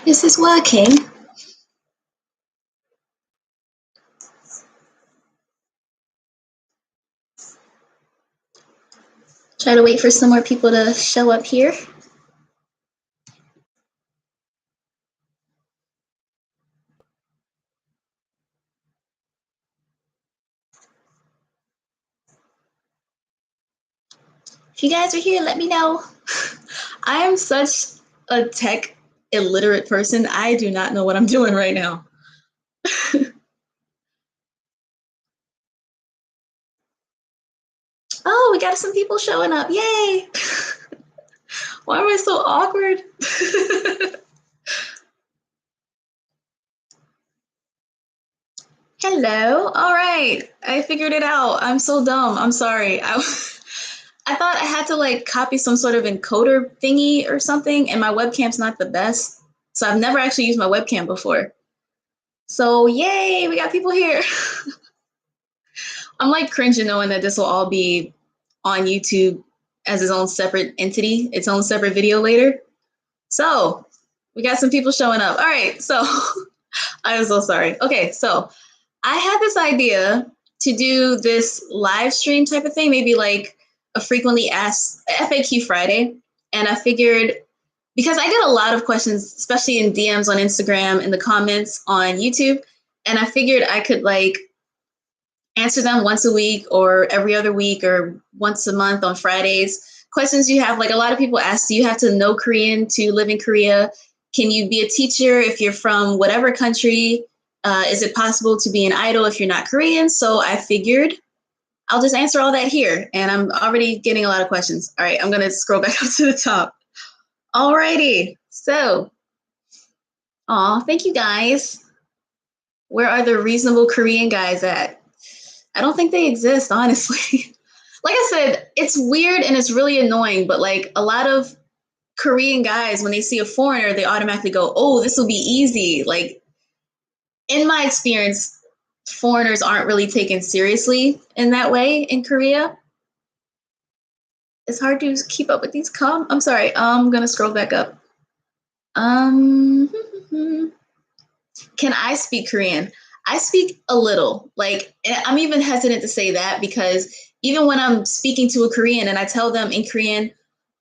Is this working? Try to wait for some more people to show up here. If you guys are here, let me know. I am such a tech illiterate person. I do not know what I'm doing right now. Oh, we got some people showing up. Yay! Why am I so awkward? Hello. All right. I figured it out. I'm so dumb. I'm sorry. I thought I had to like copy some sort of encoder thingy or something, and my webcam's not the best. So I've never actually used my webcam before. So yay, we got people here. I'm like cringing knowing that this will all be on YouTube as its own separate entity, its own separate video later. So we got some people showing up. All right, so I'm so sorry. Okay, so I had this idea to do this live stream type of thing, maybe like a frequently asked FAQ Friday. And I figured because I get a lot of questions, especially in DMs on Instagram, in the comments on YouTube, and I figured I could like answer them once a week or every other week or once a month on Fridays. Questions you have, like a lot of people ask, do you have to know Korean to live in Korea? Can you be a teacher if you're from whatever country? Is it possible to be an idol if you're not Korean? So I figured I'll just answer all that here. And I'm already getting a lot of questions. All right, I'm going to scroll back up to the top. All righty. So, thank you guys. Where are the reasonable Korean guys at? I don't think they exist, honestly. Like I said, it's weird and it's really annoying, but like a lot of Korean guys, when they see a foreigner, they automatically go, oh, this will be easy. Like, in my experience, foreigners aren't really taken seriously in that way in Korea. It's hard to keep up with these I'm sorry, I'm gonna scroll back up. Can I speak Korean? I speak a little. Like, I'm even hesitant to say that because even when I'm speaking to a Korean and I tell them in Korean,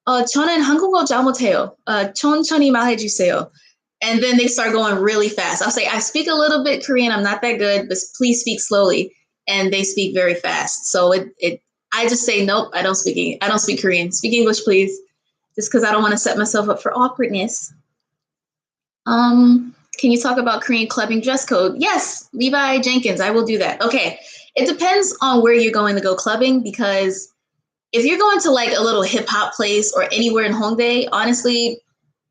저는 한국어 잘 못해요. 천천히 말해주세요. And then they start going really fast. I'll say, I speak a little bit Korean. I'm not that good, but please speak slowly. And they speak very fast. So I just say, nope, I don't speak Korean. Speak English, please. Just because I don't want to set myself up for awkwardness. Can you talk about Korean clubbing dress code? Yes, Levi Jenkins, I will do that. Okay, it depends on where you're going to go clubbing because if you're going to like a little hip hop place or anywhere in Hongdae, honestly,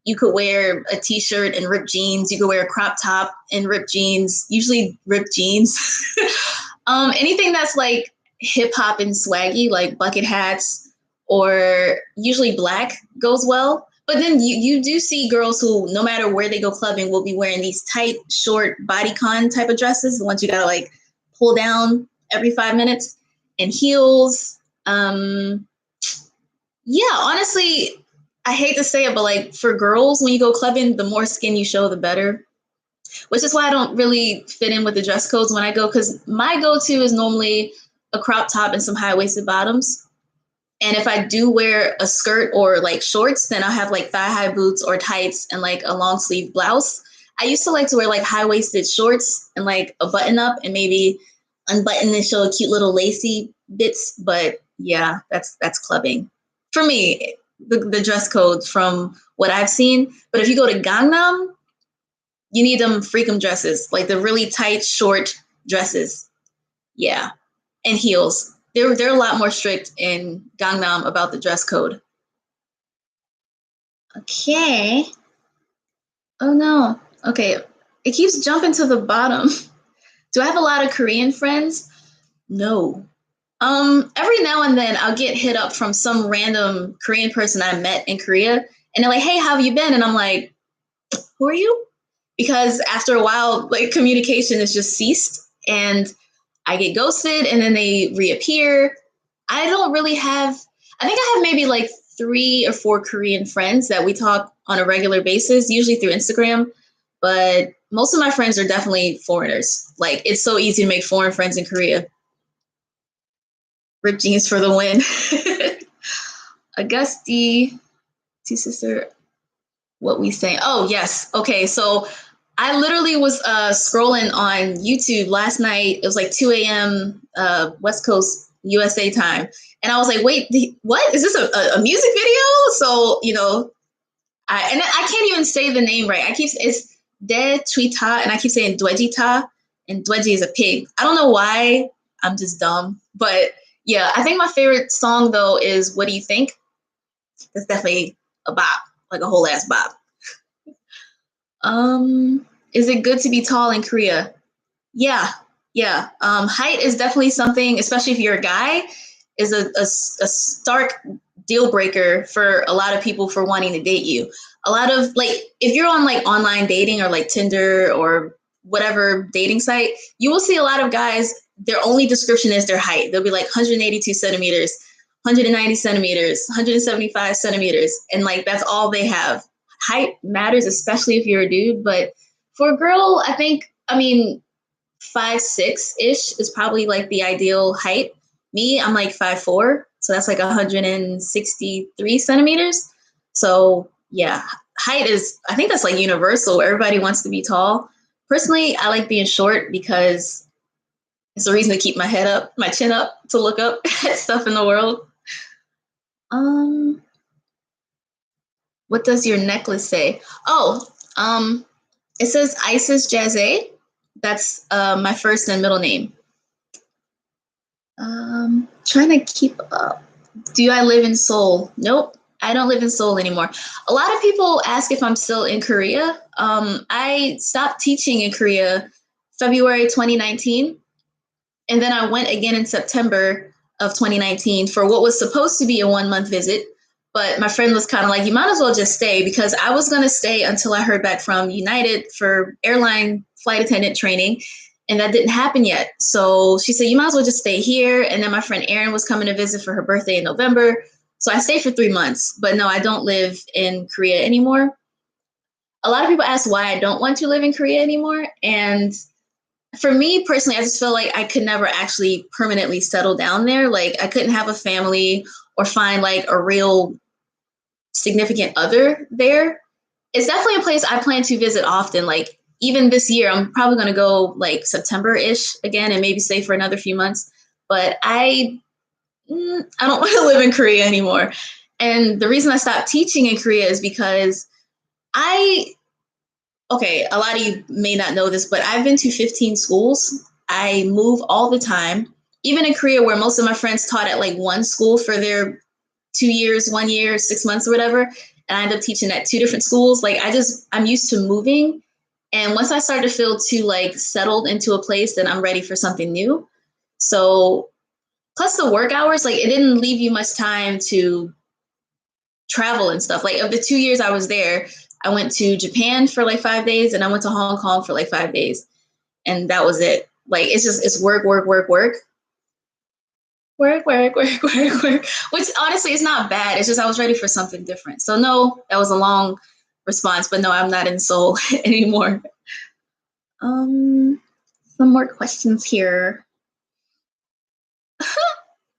you could wear a t-shirt and ripped jeans. You could wear a crop top and ripped jeans, usually ripped jeans. Anything that's like hip hop and swaggy, like bucket hats or usually black goes well. But then you do see girls who, no matter where they go clubbing, will be wearing these tight, short bodycon type of dresses, the ones you gotta like pull down every 5 minutes, and heels. Yeah, honestly, I hate to say it, but like for girls, when you go clubbing, the more skin you show, the better. Which is why I don't really fit in with the dress codes when I go, because my go-to is normally a crop top and some high-waisted bottoms. And if I do wear a skirt or like shorts, then I'll have like thigh-high boots or tights and like a long sleeve blouse. I used to like to wear like high-waisted shorts and like a button-up and maybe unbutton and show cute little lacy bits. But yeah, that's clubbing. For me, the dress code from what I've seen. But if you go to Gangnam, you need them freakum dresses, like the really tight, short dresses. Yeah, and heels. They're a lot more strict in Gangnam about the dress code. Okay. Oh no. Okay. It keeps jumping to the bottom. Do I have a lot of Korean friends? No. Every now and then I'll get hit up from some random Korean person I met in Korea, and they're like, "Hey, how have you been?" And I'm like, "Who are you?" Because after a while, like communication has just ceased, and I get ghosted, and then they reappear. I don't really have. I think I have maybe like 3 or 4 Korean friends that we talk on a regular basis, usually through Instagram. but most of my friends are definitely foreigners. Like, it's so easy to make foreign friends in Korea. Rip jeans for the win. Augusti, two sister, what we say. Oh, yes. Okay, so I literally was scrolling on YouTube last night. It was like 2 a.m. West Coast USA time. And I was like, wait, what? Is this a music video? So, I can't even say the name right. It's De Tweeta, and I keep saying Dwejita, and Dweji is a pig. I don't know why. I'm just dumb. But yeah, I think my favorite song, though, is What Do You Think? It's definitely a bop, like a whole ass bop. Is it good to be tall in Korea? Yeah. Height is definitely something, especially if you're a guy, is a stark deal breaker for a lot of people for wanting to date you. A lot of, like, if you're on like online dating or like Tinder or whatever dating site, you will see a lot of guys, their only description is their height. They'll be like 182 centimeters, 190 centimeters, 175 centimeters. And like, that's all they have. Height matters, especially if you're a dude. But for a girl, I mean, 5'6" is probably like the ideal height. Me, I'm like 5'4", so that's like 163 centimeters. So yeah, height is, I think that's like universal. Everybody wants to be tall. Personally, I like being short because it's a reason to keep my head up, my chin up, to look up at stuff in the world. What does your necklace say? Oh, it says Isis Jazze. That's my first and middle name. Trying to keep up. Do I live in Seoul? Nope, I don't live in Seoul anymore. A lot of people ask if I'm still in Korea. I stopped teaching in Korea February 2019, and then I went again in September of 2019 for what was supposed to be a 1-month visit. But my friend was kind of like, you might as well just stay, because I was going to stay until I heard back from United for airline flight attendant training. And that didn't happen yet. So she said, you might as well just stay here. And then my friend Erin was coming to visit for her birthday in November. So I stayed for 3 months. But no, I don't live in Korea anymore. A lot of people ask why I don't want to live in Korea anymore. And for me personally, I just feel like I could never actually permanently settle down there. Like, I couldn't have a family or find like a real significant other there. It's definitely a place I plan to visit often. Like, even this year, I'm probably going to go like September-ish again and maybe stay for another few months. But I don't want to live in Korea anymore. And the reason I stopped teaching in Korea is because okay, a lot of you may not know this, but I've been to 15 schools. I move all the time. Even in Korea, where most of my friends taught at like one school for their 2 years, 1 year, 6 months or whatever, and I ended up teaching at 2 different schools. Like, I'm used to moving. And once I started to feel too like settled into a place, then I'm ready for something new. So plus the work hours, like, it didn't leave you much time to travel and stuff. Like, of the 2 years I was there, I went to Japan for like 5 days, and I went to Hong Kong for like 5 days. And that was it. Like, it's work, work, work, work. Work, work, work, work, work. Which honestly is not bad. It's just I was ready for something different. So no, that was a long response, but no, I'm not in Seoul anymore. Some more questions here.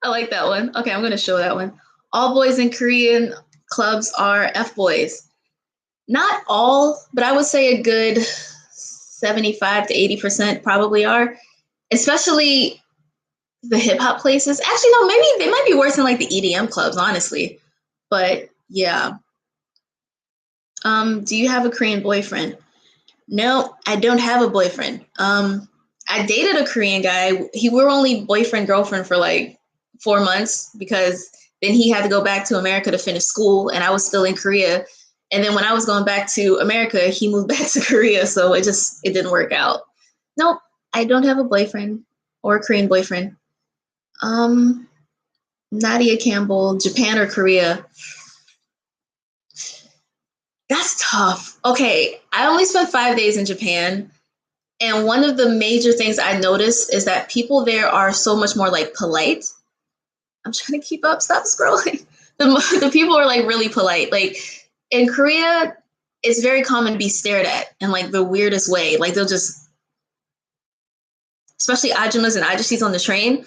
I like that one. Okay, I'm gonna show that one. All boys in Korean clubs are F-boys. Not all, but I would say a good 75 to 80% probably are, especially the hip hop places. Actually, no, maybe they might be worse than like the EDM clubs, honestly. But yeah. Do you have a Korean boyfriend? No, I don't have a boyfriend. I dated a Korean guy. We were only boyfriend girlfriend for like 4 months, because then he had to go back to America to finish school, and I was still in Korea. And then when I was going back to America, he moved back to Korea, so it didn't work out. Nope, I don't have a boyfriend or a Korean boyfriend. Nadia Campbell, Japan or Korea? That's tough. Okay, I only spent 5 days in Japan, and one of the major things I noticed is that people there are so much more like polite. I'm trying to keep up. Stop scrolling. The people are like really polite. Like, in Korea, it's very common to be stared at in like the weirdest way. Like they'll just, especially ajumas and ajushis on the train.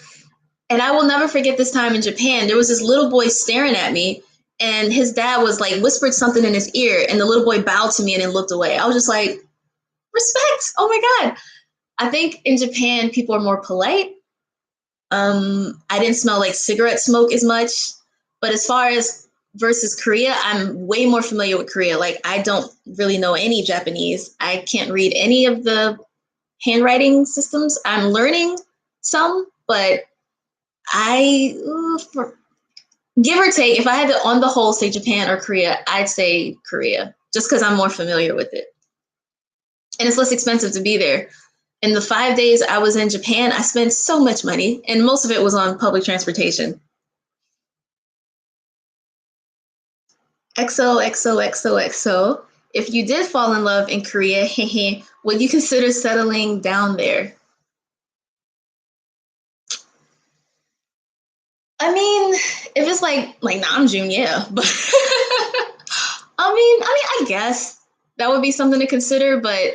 And I will never forget this time in Japan. There was this little boy staring at me, and his dad was like whispered something in his ear, and the little boy bowed to me and then looked away. I was just like, respect. Oh my God. I think in Japan, people are more polite. I didn't smell like cigarette smoke as much. But as far as versus Korea, I'm way more familiar with Korea. Like, I don't really know any Japanese. I can't read any of the handwriting systems. I'm learning some, but give or take, if I had to on the whole say Japan or Korea, I'd say Korea, just because I'm more familiar with it. And it's less expensive to be there. In the 5 days I was in Japan, I spent so much money, and most of it was on public transportation. XOXOXOXO. If you did fall in love in Korea, would you consider settling down there? I mean, if it's like Namjoon, yeah, but I guess that would be something to consider. But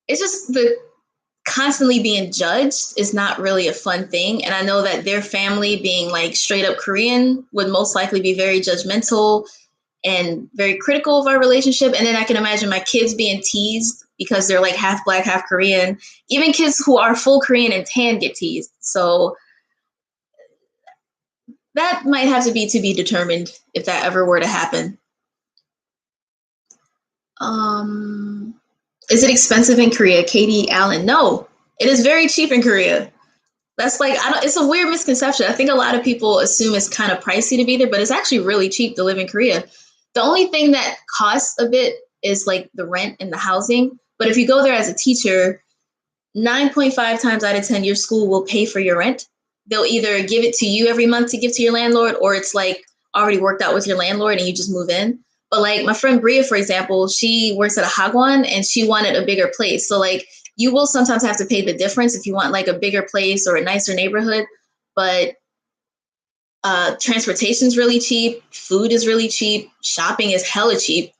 it's just the constantly being judged is not really a fun thing. And I know that their family, being like straight up Korean, would most likely be very judgmental and very critical of our relationship. And then I can imagine my kids being teased because they're like half Black, half Korean. Even kids who are full Korean and tan get teased. So that might have to be determined if that ever were to happen. Is it expensive in Korea? Katie Allen. No, it is very cheap in Korea. That's like, I don't, it's a weird misconception. I think a lot of people assume it's kind of pricey to be there, but it's actually really cheap to live in Korea. The only thing that costs a bit is like the rent and the housing. But if you go there as a teacher, 9.5 times out of 10, your school will pay for your rent. They'll either give it to you every month to give to your landlord, or it's like already worked out with your landlord and you just move in. But like my friend Bria, for example, she works at a hagwon and she wanted a bigger place. So like you will sometimes have to pay the difference if you want like a bigger place or a nicer neighborhood. But transportation's really cheap, food is really cheap, shopping is hella cheap.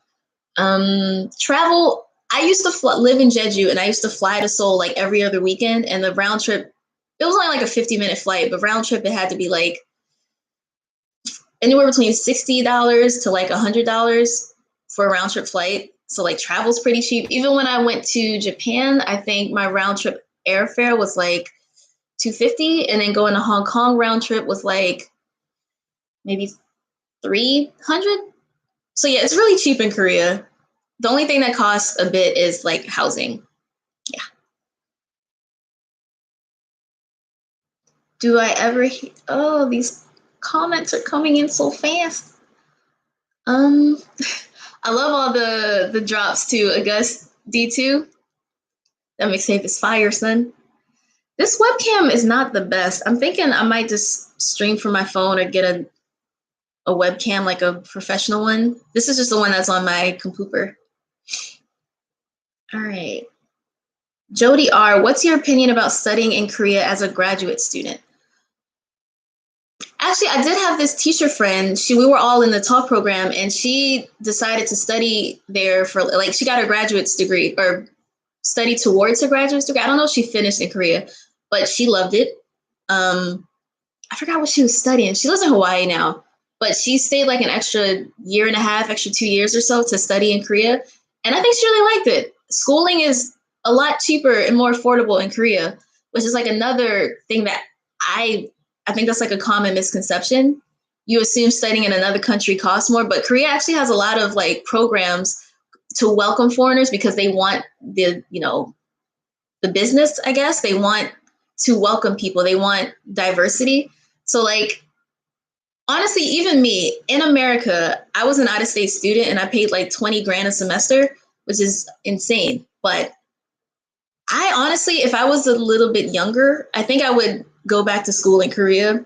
Travel, I used to live in Jeju, and I used to fly to Seoul like every other weekend, and the round trip, it was only like a 50-minute flight, but round trip it had to be like anywhere between $60 to like $100 for a round trip flight. So like travel's pretty cheap. Even when I went to Japan, I think my round trip airfare was like $250, and then going to Hong Kong round trip was like maybe $300. So yeah, it's really cheap in Korea. The only thing that costs a bit is like housing. Yeah. Do I ever? Oh, these comments are coming in so fast. Um, I love all the drops too. August D2. That mixtape is fire, son. This webcam is not the best. I'm thinking I might just stream from my phone or get a webcam, like a professional one. This is just the one that's on my computer. All right. Jody R., what's your opinion about studying in Korea as a graduate student? Actually, I did have this teacher friend. We were all in the talk program, and she decided to study there for like she got her graduate's degree or study towards her graduate's degree. I don't know if she finished in Korea, but she loved it. I forgot what she was studying. She lives in Hawaii now, but she stayed like an extra year and a half, extra 2 years or so to study in Korea. And I think she really liked it. Schooling is a lot cheaper and more affordable in Korea, which is like another thing that I think that's like a common misconception. You assume studying in another country costs more, but Korea actually has a lot of like programs to welcome foreigners because they want the business, I guess. They want to welcome people. They want diversity. So like, honestly, even me in America, I was an out-of-state student and I paid like 20 grand a semester, which is insane. But I honestly, if I was a little bit younger, I think I would go back to school in Korea.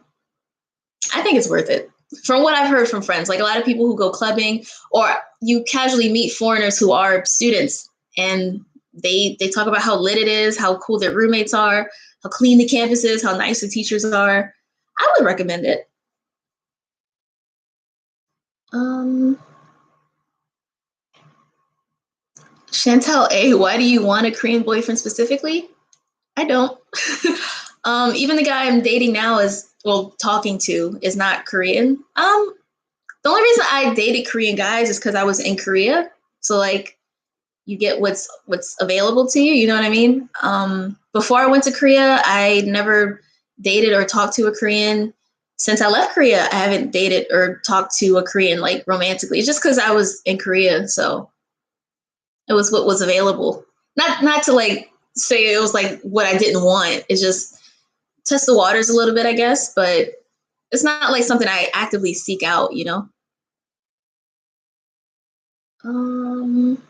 I think it's worth it. From what I've heard from friends, like a lot of people who go clubbing, or you casually meet foreigners who are students, and they talk about how lit it is, how cool their roommates are, how clean the campus is, how nice the teachers are. I would recommend it. Um, Chantel A, why do you want a Korean boyfriend specifically? I don't. Even the guy I'm dating now talking to is not Korean. The only reason I dated Korean guys is because I was in Korea. So like you get what's available to you, you know what I mean? Before I went to Korea, I never dated or talked to a Korean. Since I left Korea, I haven't dated or talked to a Korean like romantically. It's just because I was in Korea, so it was what was available. Not to like say it was like what I didn't want. It's just test the waters a little bit, I guess, but it's not like something I actively seek out, you know? Um,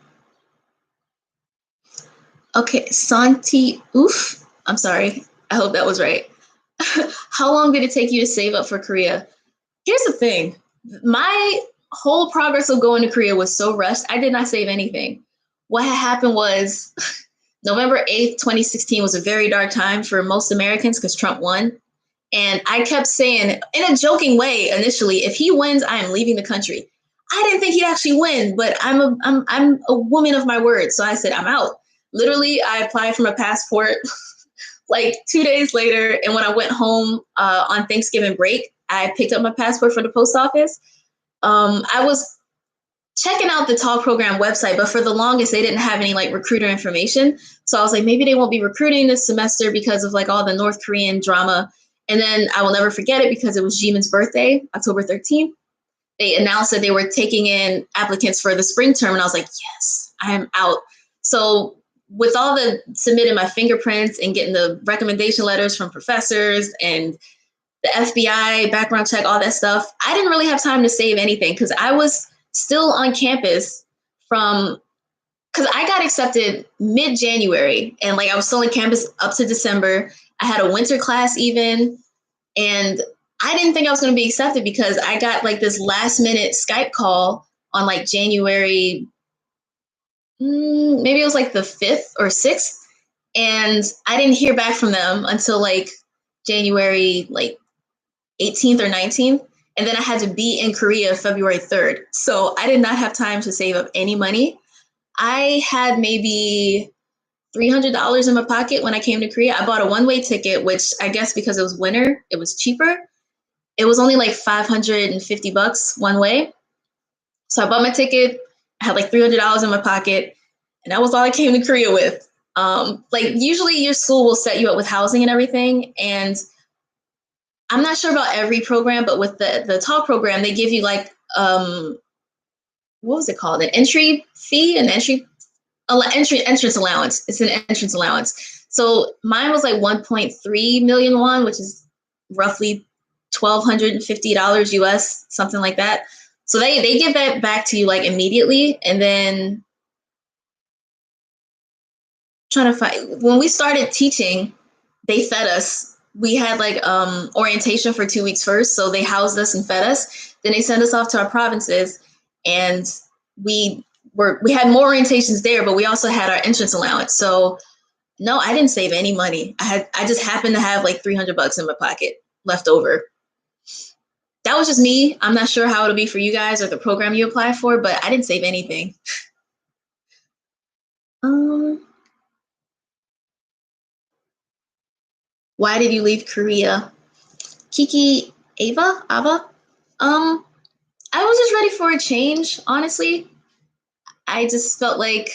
okay, Santi Oof. I'm sorry. I hope that was right. How long did it take you to save up for Korea? Here's the thing. My whole progress of going to Korea was so rushed. I did not save anything. What had happened was November 8th, 2016 was a very dark time for most Americans because Trump won. And I kept saying, in a joking way initially, if he wins, I am leaving the country. I didn't think he'd actually win, but I'm a woman of my word. So I said, I'm out. Literally, I applied for my passport like 2 days later. And when I went home on Thanksgiving break, I picked up my passport from the post office. I was checking out the Talk Program website, but for the longest, they didn't have any like recruiter information. So I was like, maybe they won't be recruiting this semester because of like all the North Korean drama. And then I will never forget it because it was Jimin's birthday, October 13th. They announced that they were taking in applicants for the spring term. And I was like, yes, I am out. So with all the submitting my fingerprints and getting the recommendation letters from professors and the FBI background check, all that stuff, I didn't really have time to save anything because I was still on campus because I got accepted mid-January and like I was still on campus up to December. I had a winter class even, and I didn't think I was going to be accepted because I got like this last minute Skype call on like January, maybe it was like the 5th or 6th. And I didn't hear back from them until like January like 18th or 19th. And then I had to be in Korea February 3rd. So I did not have time to save up any money. I had maybe $300 in my pocket when I came to Korea. I bought a one-way ticket, which I guess because it was winter, it was cheaper. It was only like $550 one way. So I bought my ticket. I had like $300 in my pocket, and that was all I came to Korea with. Like usually your school will set you up with housing and everything, and I'm not sure about every program, but with the Talk program, they give you like what was it called? An entry fee, an entrance allowance. It's an entrance allowance. So mine was like 1.3 million won, which is roughly $1,250 US, something like that. So they give that back to you like immediately, and then trying to find when we started teaching, they fed us. We had like orientation for 2 weeks first, so they housed us and fed us. Then they sent us off to our provinces, and we had more orientations there, but we also had our entrance allowance. So no, I didn't save any money. I just happened to have like $300 in my pocket left over. That was just me. I'm not sure how it'll be for you guys or the program you apply for, but I didn't save anything. Um, why did you leave Korea? Kiki Ava? Um, I was just ready for a change, honestly. I just felt like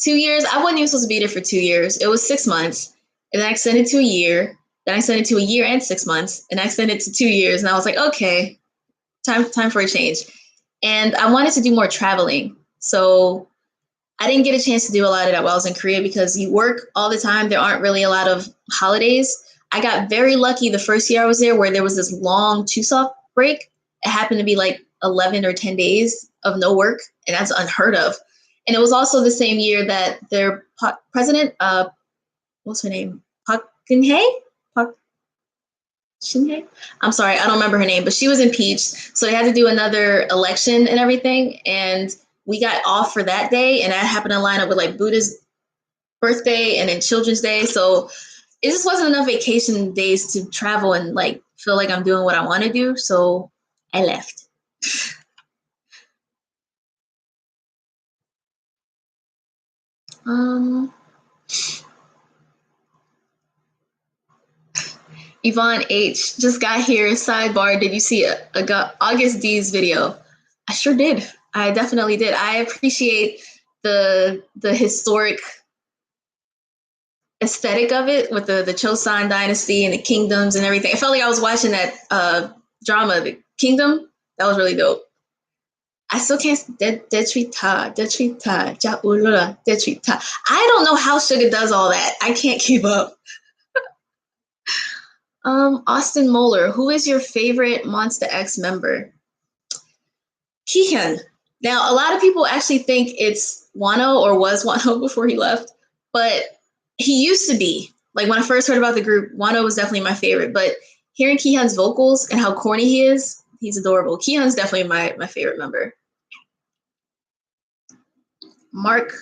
2 years, I wasn't even supposed to be there for 2 years. It was 6 months. And then I extended to a year. Then I extended to a year and 6 months. And I extended to 2 years. And I was like, okay, time for a change. And I wanted to do more traveling. So I didn't get a chance to do a lot of that while I was in Korea because you work all the time. There aren't really a lot of holidays. I got very lucky the first year I was there where there was this long Chuseok break. It happened to be like 11 or 10 days of no work, and that's unheard of. And it was also the same year that their president, what's her name? Park Geun-hye? Park Shin-hye? I'm sorry, I don't remember her name, but she was impeached. So they had to do another election and everything. And we got off for that day, and that happened to line up with like Buddha's birthday and then Children's Day. So it just wasn't enough vacation days to travel and like feel like I'm doing what I want to do. So I left. Um, Yvonne H just got here. Sidebar: did you see August D's video? I sure did. I definitely did. I appreciate the historic aesthetic of it with the Chosun dynasty and the kingdoms and everything. I felt like I was watching that drama, The Kingdom. That was really dope. I still can't. Detrita, Jaulura, Detrita. I don't know how Suga does all that. I can't keep up. Austin Moeller, who is your favorite Monsta X member? Kihyun. Now, a lot of people actually think it's Wano or was Wano before he left, but he used to be. Like when I first heard about the group, Wano was definitely my favorite. But hearing Kihyun's vocals and how corny he is, he's adorable. Kihyun's definitely my favorite member. Mark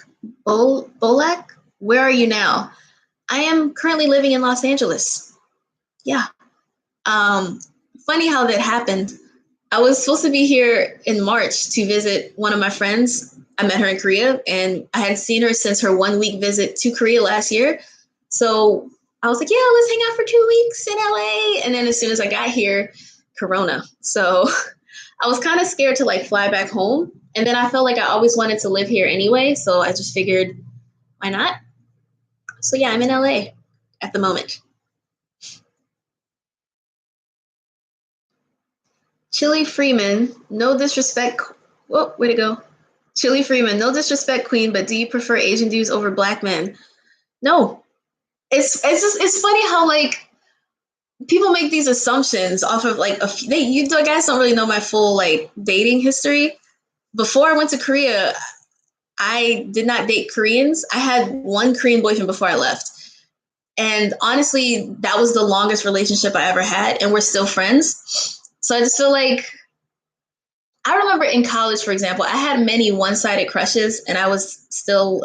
Bolak, where are you now? I am currently living in Los Angeles. Yeah. Funny how that happened. I was supposed to be here in March to visit one of my friends. I met her in Korea, and I hadn't seen her since her 1 week visit to Korea last year. So I was like, yeah, let's hang out for 2 weeks in LA. And then as soon as I got here, Corona. So I was kind of scared to like fly back home. And then I felt like I always wanted to live here anyway. So I just figured, why not? So yeah, I'm in LA at the moment. Chili Freeman, no disrespect. Whoa, way to go. Chili Freeman, no disrespect, Queen, but do you prefer Asian dudes over black men? No. It's funny how like people make these assumptions off of like you guys don't really know my full like dating history. Before I went to Korea, I did not date Koreans. I had one Korean boyfriend before I left. And honestly, that was the longest relationship I ever had, and we're still friends. So I just feel like I remember in college, for example, I had many one-sided crushes, and I was still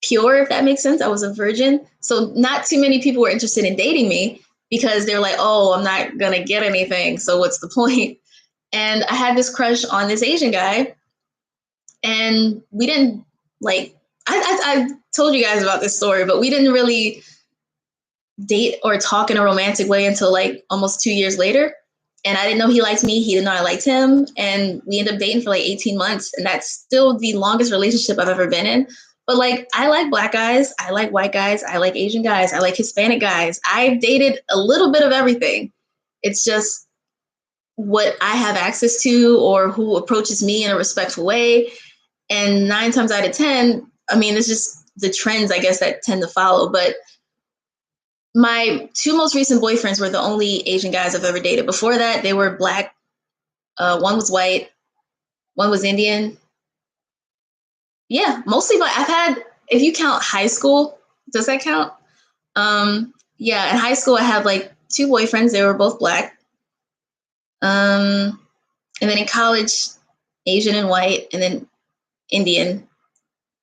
pure, if that makes sense. I was a virgin. So not too many people were interested in dating me because they're like, oh, I'm not going to get anything. So what's the point? And I had this crush on this Asian guy, and we didn't like, I told you guys about this story, but we didn't really date or talk in a romantic way until like almost 2 years later. And I didn't know he liked me. He didn't know I liked him. And we ended up dating for like 18 months. And that's still the longest relationship I've ever been in. But like, I like black guys. I like white guys. I like Asian guys. I like Hispanic guys. I've dated a little bit of everything. It's just what I have access to or who approaches me in a respectful way. And 9 times out of 10, I mean, it's just the trends, I guess, that tend to follow. But my 2 most recent boyfriends were the only Asian guys I've ever dated. Before that, they were black. One was white. One was Indian. Yeah, mostly black. I've had, if you count high school, does that count? Yeah, in high school, I had like 2 boyfriends. They were both black. And then in college, Asian and white, and then Indian.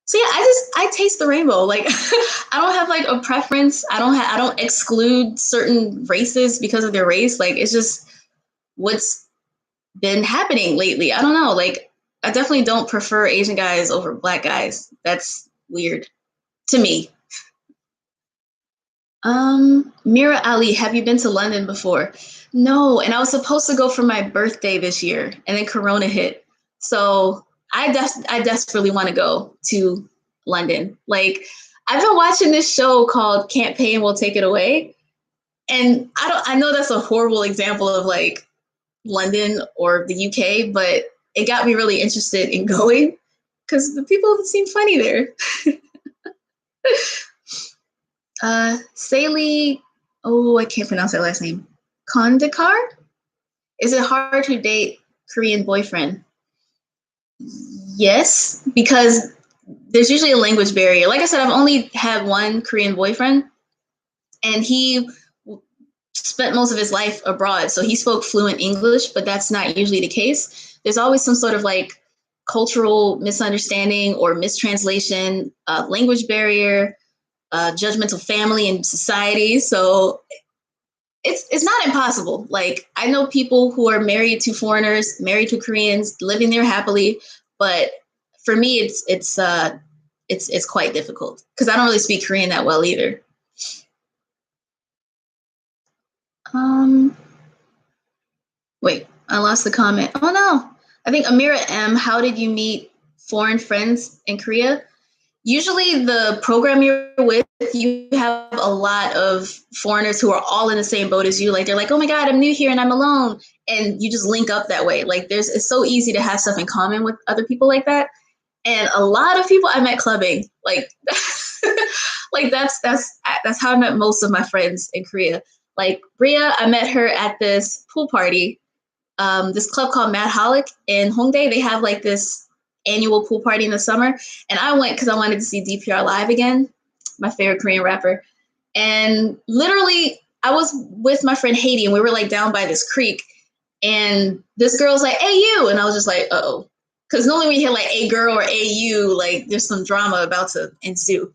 So yeah, I taste the rainbow. Like I don't have like a preference. I don't exclude certain races because of their race. Like it's just what's been happening lately. I don't know. Like I definitely don't prefer Asian guys over black guys. That's weird to me. Mira Ali, have you been to London before? No, and I was supposed to go for my birthday this year, and then Corona hit. So I desperately want to go to London. Like I've been watching this show called Can't Pay and We'll Take It Away, and I know that's a horrible example of like London or the UK, but it got me really interested in going because the people seem funny there. Saley, oh, I can't pronounce that last name. Kondakar? Is it hard to date Korean boyfriend? Yes, because there's usually a language barrier. Like I said, I've only had one Korean boyfriend, and he spent most of his life abroad. So he spoke fluent English, but that's not usually the case. There's always some sort of like cultural misunderstanding or mistranslation, language barrier, judgmental family and society. So it's not impossible. Like I know people who are married to foreigners, married to Koreans, living there happily, but for me, it's it's quite difficult because I don't really speak Korean that well either. Wait, I lost the comment. Oh no. I think Amira M, how did you meet foreign friends in Korea? Usually the program you're with, you have a lot of foreigners who are all in the same boat as you. Like they're like, oh my God, I'm new here and I'm alone. And you just link up that way. Like it's so easy to have stuff in common with other people like that. And a lot of people I met clubbing. Like like that's how I met most of my friends in Korea. Like Bria, I met her at this pool party. This club called Mad Holic in Hongdae. They have like this annual pool party in the summer. And I went because I wanted to see DPR live again, my favorite Korean rapper. And literally, I was with my friend Haiti, and we were like down by this creek. And this girl's like, hey, you. And I was just like, uh-oh. Because normally when you hear like a girl or a you, like there's some drama about to ensue.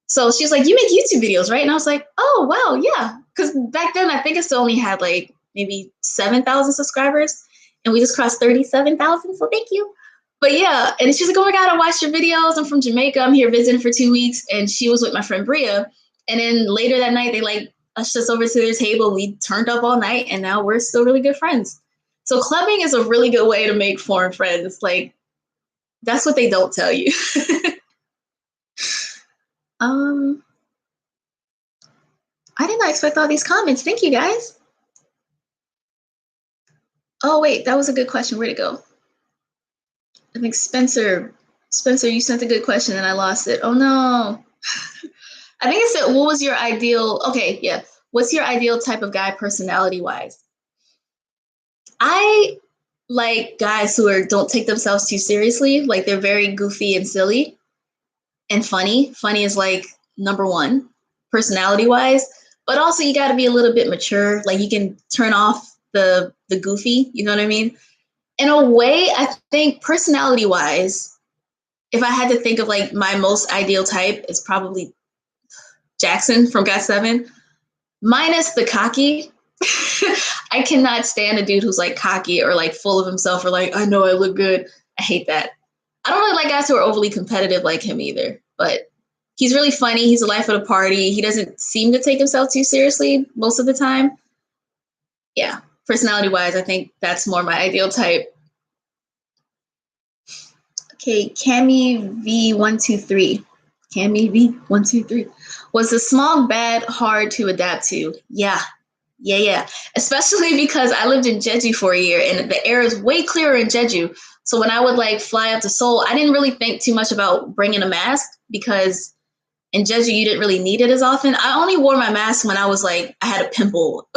So she's like, you make YouTube videos, right? And I was like, oh, wow, yeah. Because back then, I think I still only had like maybe 7,000 subscribers. And we just crossed 37,000. So thank you. But yeah, and she's like, oh my God, I watched your videos. I'm from Jamaica. I'm here visiting for 2 weeks. And she was with my friend Bria. And then later that night, they like ushered us over to their table. We turned up all night and now we're still really good friends. So clubbing is a really good way to make foreign friends. Like that's what they don't tell you. I did not expect all these comments. Thank you guys. Oh wait, that was a good question. Where'd it go? I think Spencer, you sent a good question and I lost it. Oh no. I think it said, what was your ideal? Okay, yeah. What's your ideal type of guy personality wise? I like guys who don't take themselves too seriously. Like they're very goofy and silly and funny. Funny is like number one personality wise, but also you got to be a little bit mature. Like you can turn off the goofy, you know what I mean? In a way, I think personality wise, if I had to think of like my most ideal type, it's probably Jackson from GOT7, minus the cocky. I cannot stand a dude who's like cocky or like full of himself or like, I know I look good. I hate that. I don't really like guys who are overly competitive like him either, but he's really funny. He's the life of the party. He doesn't seem to take himself too seriously most of the time. Yeah, personality wise, I think that's more my ideal type. Okay, Cami V123. Cami V123. Was the smog bad, hard to adapt to? Yeah. Especially because I lived in Jeju for a year and the air is way clearer in Jeju. So when I would like fly up to Seoul, I didn't really think too much about bringing a mask because in Jeju, you didn't really need it as often. I only wore my mask when I was like, I had a pimple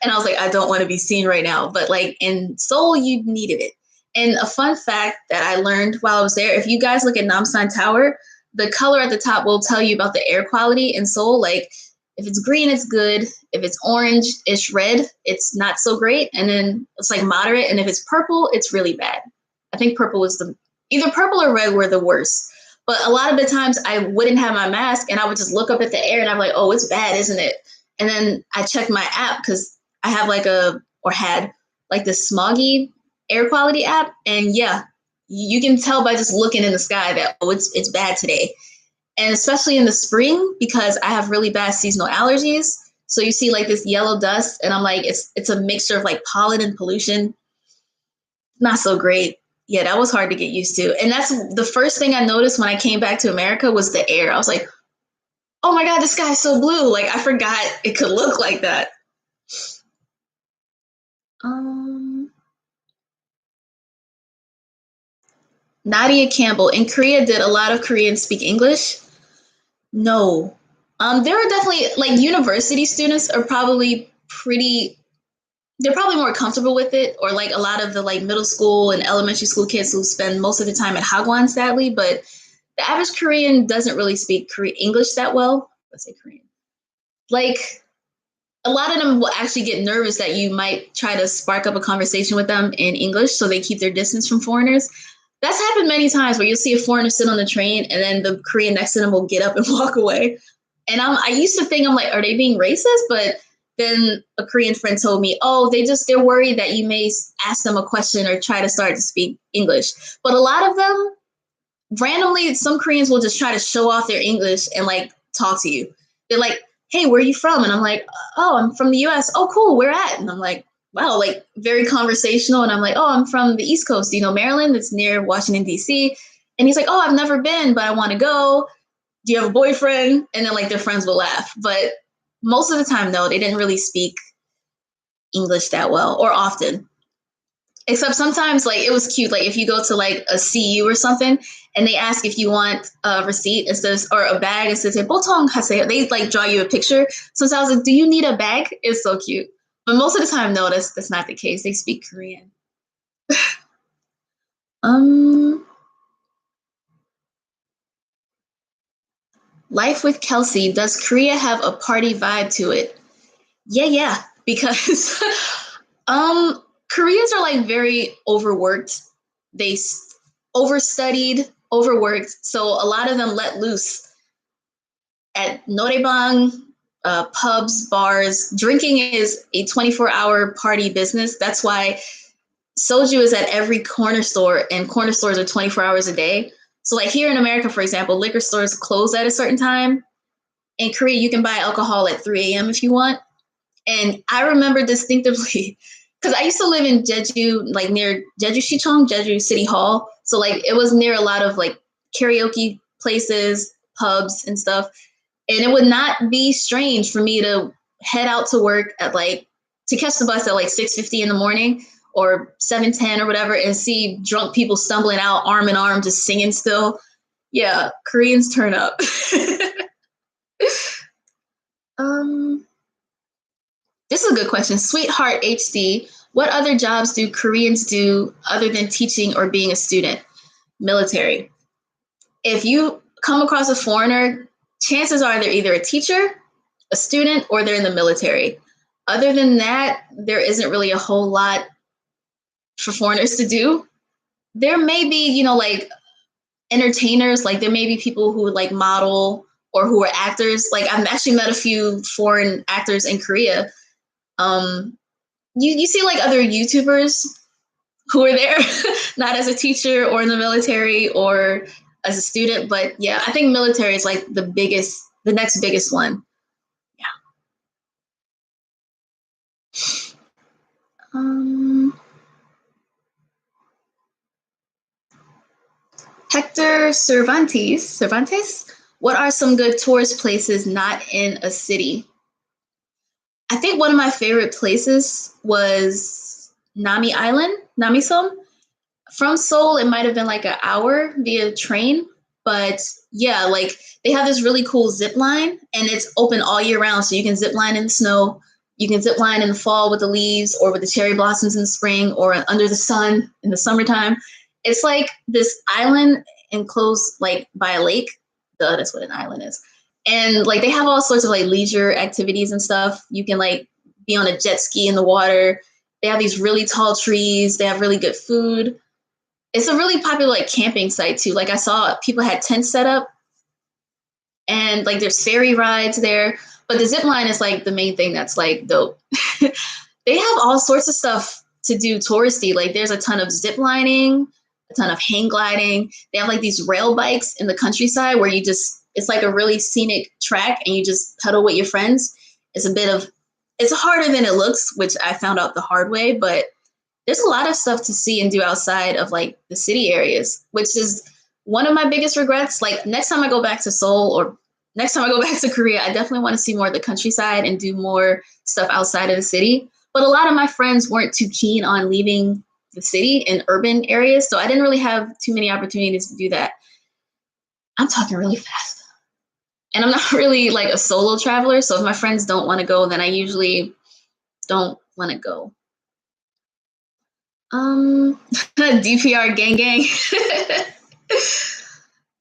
and I was like, I don't want to be seen right now. But like in Seoul, you needed it. And a fun fact that I learned while I was there, if you guys look at Namsan Tower, the color at the top will tell you about the air quality in Seoul. Like if it's green, it's good. If it's orange, it's red, it's not so great. And then it's like moderate. And if it's purple, it's really bad. I think purple was either purple or red were the worst. But a lot of the times I wouldn't have my mask and I would just look up at the air and I'm like, oh, it's bad, isn't it? And then I checked my app because I have had this smoggy air quality app. And yeah, you can tell by just looking in the sky that, oh, it's bad today. And especially in the spring, because I have really bad seasonal allergies. So you see like this yellow dust and I'm like, it's a mixture of like pollen and pollution. Not so great. Yeah, that was hard to get used to. And that's the first thing I noticed when I came back to America was the air. I was like, oh my God, the sky's so blue. Like I forgot it could look like that. Nadia Campbell, in Korea, did a lot of Koreans speak English? No. There are definitely like university students are probably they're probably more comfortable with it, or like a lot of the like middle school and elementary school kids who spend most of the time at Hagwon, sadly, but the average Korean doesn't really speak English that well. Let's say Korean. Like a lot of them will actually get nervous that you might try to spark up a conversation with them in English, so they keep their distance from foreigners. That's happened many times where you'll see a foreigner sit on the train and then the Korean next to them will get up and walk away. And I used to think, I'm like, are they being racist? But then a Korean friend told me, oh, they're worried that you may ask them a question or try to start to speak English. But a lot of them, randomly, some Koreans will just try to show off their English and like talk to you. They're like, "Hey, where are you from?" And I'm like, "Oh, I'm from the US." "Oh, cool. Where at?" And I'm like, wow, like very conversational. And I'm like, "Oh, I'm from the East Coast. Do you know Maryland? It's near Washington, D.C." And he's like, "Oh, I've never been, but I want to go. Do you have a boyfriend?" And then like their friends will laugh. But most of the time, no, they didn't really speak English that well or often. Except sometimes, like, it was cute. Like, if you go to like a CU or something, and they ask if you want a receipt, it says, or a bag, it says, "Botong haseo." They like draw you a picture. So I was like, "Do you need a bag?" It's so cute. But most of the time, no, that's not the case. They speak Korean. Um, Life with Kelsey. Does Korea have a party vibe to it? Yeah, yeah. Because Koreans are like very overworked. They overstudied, overworked. So a lot of them let loose at norebang, pubs, bars. Drinking is a 24-hour party business. That's why soju is at every corner store, and corner stores are 24 hours a day. So, like here in America, for example, liquor stores close at a certain time. In Korea, you can buy alcohol at 3 a.m. if you want. And I remember distinctively because I used to live in Jeju, like near Jeju Sichong, Jeju City Hall. So, like, it was near a lot of like karaoke places, pubs, and stuff. And it would not be strange for me to head out to work at like to catch the bus at like 6:50 in the morning or 7:10 or whatever and see drunk people stumbling out arm in arm just singing still. Yeah, Koreans turn up. um this is a good question. Sweetheart HD, what other jobs do Koreans do other than teaching or being a student? Military. If you come across a foreigner, chances are they're either a teacher, a student, or they're in the military. Other than that, there isn't really a whole lot for foreigners to do. There may be, like entertainers, like there may be people who like model or who are actors. Like I've actually met a few foreign actors in Korea. Um, you see like other YouTubers who are there, not as a teacher or in the military or as a student. But yeah, I think military is like the next biggest one. Yeah. Um, Hector Cervantes, what are some good tourist places not in a city? I think one of my favorite places was Nami Island, Namisom. From Seoul, it might have been like an hour via train, but yeah, like they have this really cool zip line and it's open all year round. So you can zip line in the snow, you can zip line in the fall with the leaves or with the cherry blossoms in the spring or under the sun in the summertime. It's like this island enclosed like by a lake. Duh, that's what an island is. And like they have all sorts of like leisure activities and stuff. You can like be on a jet ski in the water. They have these really tall trees. They have really good food. It's a really popular like camping site too. Like I saw people had tents set up and like there's ferry rides there. But the zip line is like the main thing that's like dope. They have all sorts of stuff to do touristy. Like there's a ton of zip lining, a ton of hang gliding. They have like these rail bikes in the countryside where it's like a really scenic track and you just pedal with your friends. It's harder than it looks, which I found out the hard way, but there's a lot of stuff to see and do outside of like the city areas, which is one of my biggest regrets. Like next time I go back to Seoul or next time I go back to Korea, I definitely want to see more of the countryside and do more stuff outside of the city. But a lot of my friends weren't too keen on leaving the city in urban areas. So I didn't really have too many opportunities to do that. I'm talking really fast. And I'm not really like a solo traveler. So if my friends don't want to go, then I usually don't want to go. DPR gang gang.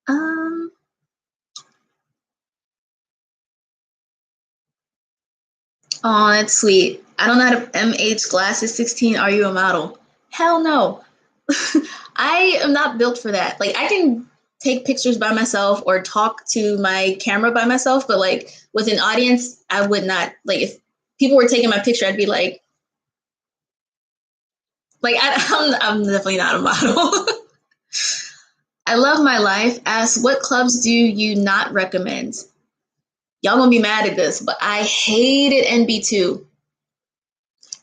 um, oh, that's sweet. I don't know how to MH glasses 16. Are you a model? Hell no. I am not built for that. Like I can take pictures by myself or talk to my camera by myself, but like with an audience, I would not like if people were taking my picture, I'd be like I'm definitely not a model. I love my life. Ask, what clubs do you not recommend? Y'all gonna be mad at this, but I hated NB2.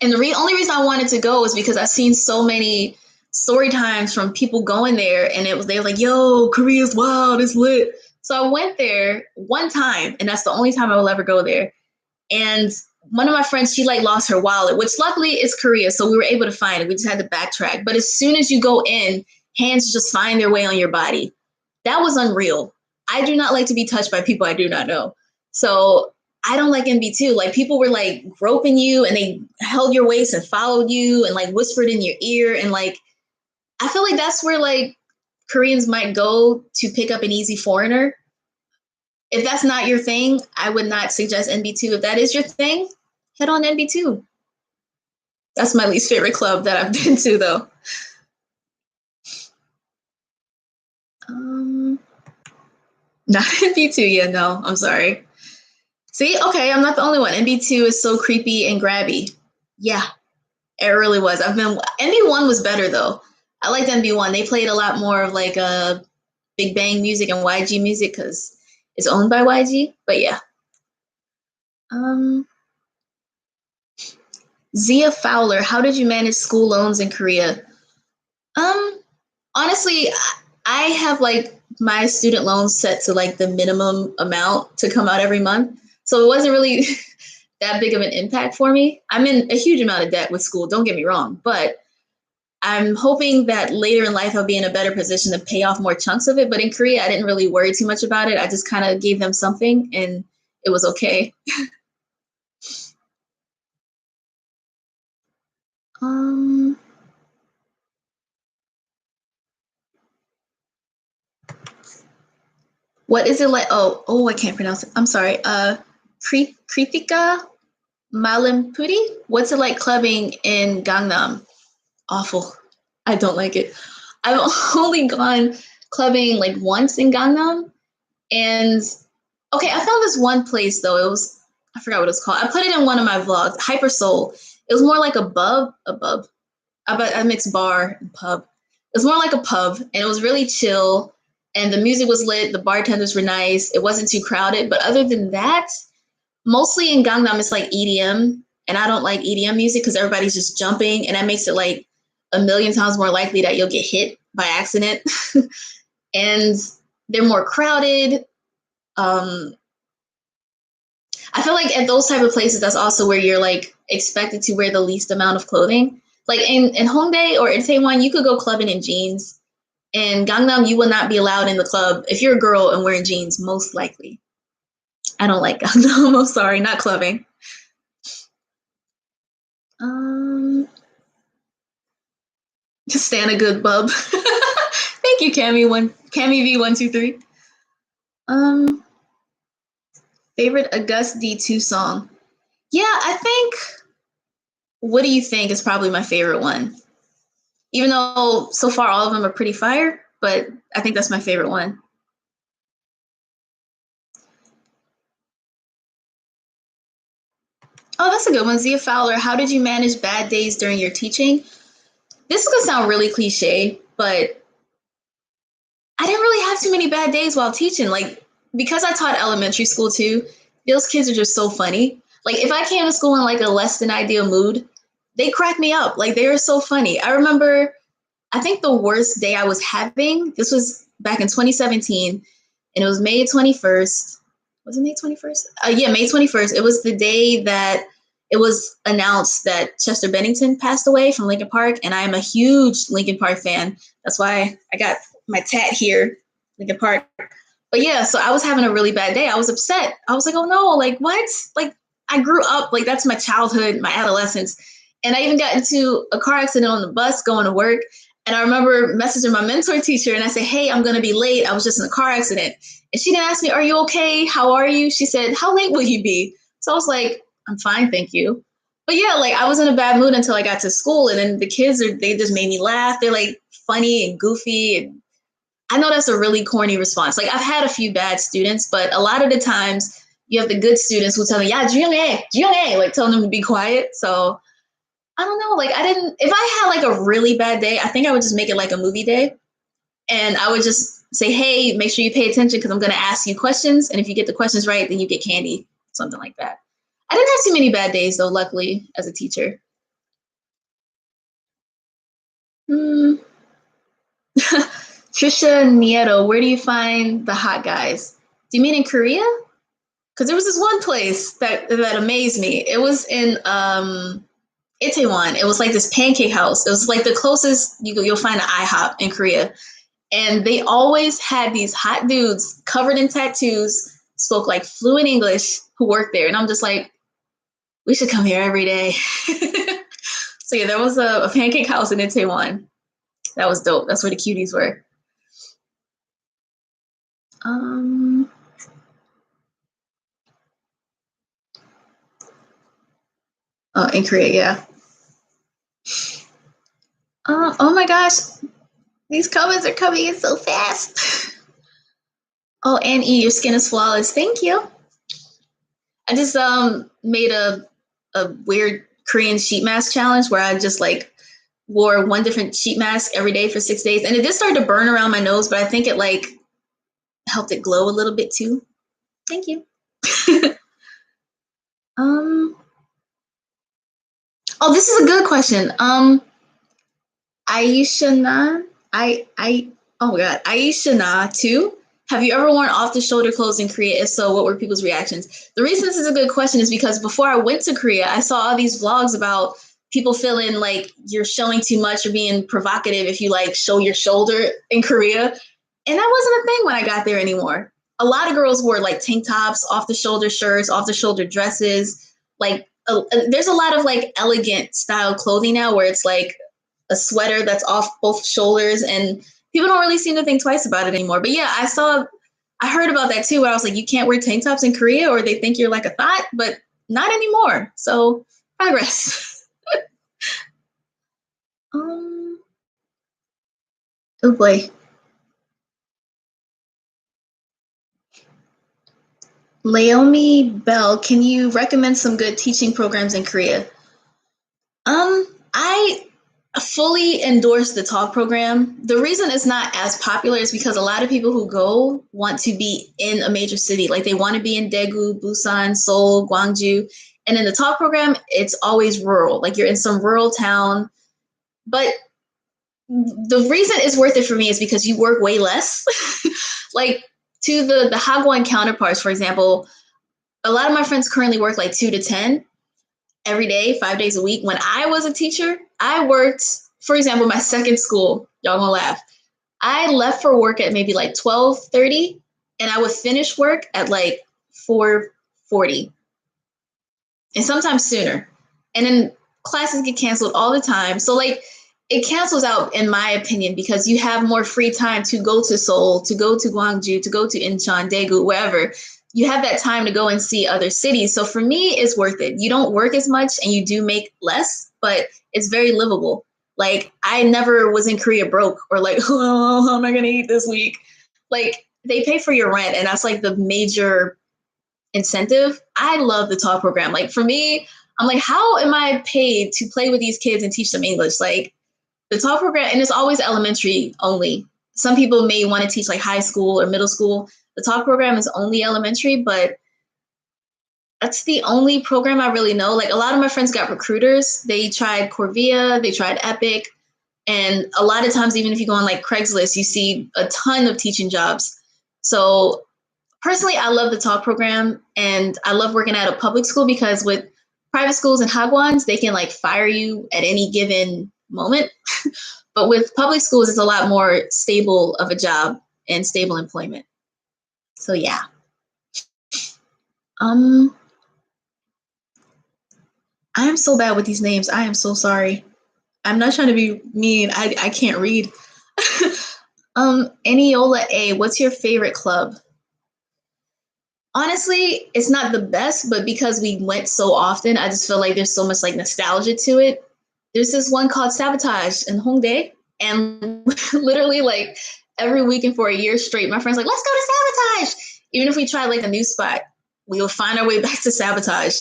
And the only reason I wanted to go was because I've seen so many story times from people going there, and they were like, "Yo, Korea's wild, it's lit." So I went there one time, and that's the only time I will ever go there. And one of my friends, she like lost her wallet, which luckily is Korea, so we were able to find it. We just had to backtrack. But as soon as you go in, hands just find their way on your body. That was unreal. I do not like to be touched by people I do not know. So I don't like NB2. Like people were like groping you and they held your waist and followed you and like whispered in your ear. And like, I feel like that's where like Koreans might go to pick up an easy foreigner. If that's not your thing, I would not suggest NB2. If that is your thing, head on NB2. That's my least favorite club that I've been to though. Um, Not NB2, yeah, no, I'm sorry. See, okay, I'm not the only one. NB2 is so creepy and grabby. Yeah, it really was. NB1 was better though. I liked NB1. They played a lot more of like Big Bang music and YG music because it's owned by YG. But yeah. Um, Zia Fowler, how did you manage school loans in Korea? Um, Honestly, I have like my student loans set to like the minimum amount to come out every month. So it wasn't really that big of an impact for me. I'm in a huge amount of debt with school, don't get me wrong, but I'm hoping that later in life I'll be in a better position to pay off more chunks of it. But in Korea, I didn't really worry too much about it. I just kind of gave them something and it was okay. Um, what is it like? Oh, I can't pronounce it. I'm sorry. Kritika Malampudi? What's it like clubbing in Gangnam? Awful. I don't like it. I've only gone clubbing like once in Gangnam. And okay, I found this one place though. I forgot what it's called. I put it in one of my vlogs, Hyper Soul. It was more like a pub. I mixed bar and pub. It was more like a pub and it was really chill. And the music was lit. The bartenders were nice. It wasn't too crowded. But other than that, mostly in Gangnam, it's like EDM, and I don't like EDM music because everybody's just jumping, and that makes it like a million times more likely that you'll get hit by accident. And they're more crowded. Um, I feel like at those type of places, that's also where you're like expected to wear the least amount of clothing. Like in Hongdae or in Taewon, you could go clubbing in jeans. In Gangnam, you will not be allowed in the club if you're a girl and wearing jeans, most likely. I don't like Gangnam. I'm sorry, not clubbing. Um, Just stand a good bub. Thank you, Cammy V123. Um, Favorite August D2 song. Yeah, I think What Do You Think is probably my favorite one. Even though so far all of them are pretty fire, but I think that's my favorite one. Oh, that's a good one. Zia Fowler, how did you manage bad days during your teaching? This is gonna sound really cliche, but I didn't really have too many bad days while teaching. Like, because I taught elementary school too, those kids are just so funny. Like, if I came to school in like a less than ideal mood, they crack me up. Like, they are so funny. I remember, I think the worst day I was having, this was back in 2017, and it was May 21st. Was it May 21st? Yeah, May 21st. It was the day that it was announced that Chester Bennington passed away from Linkin Park, and I am a huge Linkin Park fan. That's why I got my tat here, Linkin Park. But yeah, so I was having a really bad day. I was upset. I was like, oh no, like what? Like I grew up, like that's my childhood, my adolescence. And I even got into a car accident on the bus going to work. And I remember messaging my mentor teacher and I said, hey, I'm going to be late. I was just in a car accident. And she didn't ask me, are you okay? How are you? She said, how late will you be? So I was like, I'm fine, thank you. But yeah, like I was in a bad mood until I got to school. And then the kids, they just made me laugh. They're like funny and goofy. And I know that's a really corny response. Like I've had a few bad students, but a lot of the times you have the good students who tell me, yeah, Jung, like telling them to be quiet. So I don't know. Like I didn't, if I had like a really bad day, I think I would just make it like a movie day. And I would just say, hey, make sure you pay attention because I'm going to ask you questions. And if you get the questions right, then you get candy, something like that. I didn't have too many bad days, though, luckily, as a teacher. Hmm. Trisha Nieto, where do you find the hot guys? Do you mean in Korea? Because there was this one place that amazed me. It was in Itaewon. It was like this pancake house. It was like the closest you'll find an IHOP in Korea. And they always had these hot dudes covered in tattoos, spoke like fluent English, who worked there. And I'm just like, we should come here every day. So yeah, there was a pancake house in Itaewon. That was dope. That's where the cuties were. Um, oh, in Korea, yeah. Oh my gosh, these comments are coming in so fast. Oh, and E, your skin is flawless. Thank you. I just made a weird Korean sheet mask challenge where I just like wore one different sheet mask every day for 6 days, and it did start to burn around my nose, but I think it like helped it glow a little bit too. Thank you. um. Oh, this is a good question. Aisha Na, I. Oh my God, Aisha Na too. Have you ever worn off-the-shoulder clothes in Korea? If so, what were people's reactions? The reason this is a good question is because before I went to Korea, I saw all these vlogs about people feeling like you're showing too much or being provocative if you like show your shoulder in Korea. And that wasn't a thing when I got there anymore. A lot of girls wore like tank tops, off-the-shoulder shirts, off-the-shoulder dresses. Like there's a lot of like elegant style clothing now where it's like a sweater that's off both shoulders, and people don't really seem to think twice about it anymore. But yeah, I heard about that too, where I was like, you can't wear tank tops in Korea or they think you're like a thought, but not anymore. So progress. um, oh boy. Laomi Bell, can you recommend some good teaching programs in Korea? I fully endorse the talk program. The reason it's not as popular is because a lot of people who go want to be in a major city. Like they want to be in Daegu, Busan, Seoul, Gwangju. And in the talk program, it's always rural. Like you're in some rural town. But the reason it's worth it for me is because you work way less. Like to the Hagwon counterparts, for example, a lot of my friends currently work like 2 to 10 every day, 5 days a week. When I was a teacher, I worked, for example, my second school, y'all gonna laugh. I left for work at maybe like 12:30 and I would finish work at like 4:40 and sometimes sooner. And then classes get canceled all the time. So like it cancels out in my opinion because you have more free time to go to Seoul, to go to Gwangju, to go to Incheon, Daegu, wherever. You have that time to go and see other cities. So for me, it's worth it. You don't work as much and you do make less, but it's very livable. Like I never was in Korea broke or like, oh, how am I going to eat this week? Like they pay for your rent and that's like the major incentive. I love the talk program. Like for me, I'm like, how am I paid to play with these kids and teach them English? Like the talk program, and it's always elementary only. Some people may want to teach like high school or middle school. The talk program is only elementary, but that's the only program I really know. Like a lot of my friends got recruiters. They tried Corvia, they tried Epic, and a lot of times, even if you go on like Craigslist, you see a ton of teaching jobs. So personally, I love the talk program and I love working at a public school because with private schools and hagwons, they can like fire you at any given moment. But with public schools, it's a lot more stable of a job and stable employment. So yeah. Um, I am so bad with these names. I am so sorry. I'm not trying to be mean. I can't read. Eniola A, what's your favorite club? Honestly, it's not the best, but because we went so often, I just feel like there's so much like nostalgia to it. There's this one called Sabotage in Hongdae, and literally like every weekend for a year straight, my friends like, let's go to Sabotage. Even if we tried like a new spot, we would find our way back to Sabotage.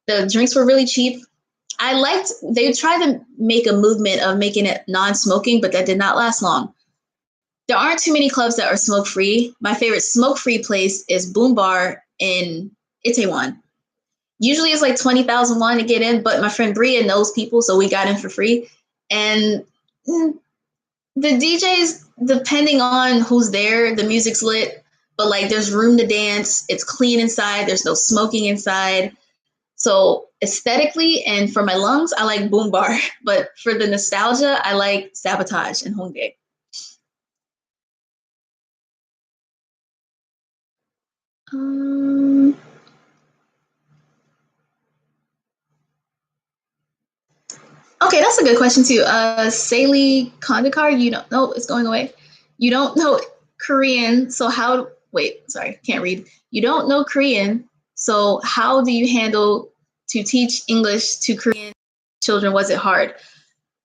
The drinks were really cheap. They tried to make a movement of making it non-smoking, but that did not last long. there aren't too many clubs that are smoke free. My favorite smoke free place is Boom Bar in Itaewon. Usually it's like 20,000 won to get in, but my friend Bria knows people, so we got in for free. And the DJs, depending on who's there, the music's lit, but like there's room to dance. It's clean inside. There's no smoking inside. So aesthetically and for my lungs, I like Boom Bar. But for the nostalgia, I like Sabotage and Hongdae. Um, okay, that's a good question too. Saili Kondakar, you don't know, it's going away. You don't know Korean, so how, wait, sorry, can't read. You don't know Korean, so how do you handle to teach English to Korean children? Was it hard?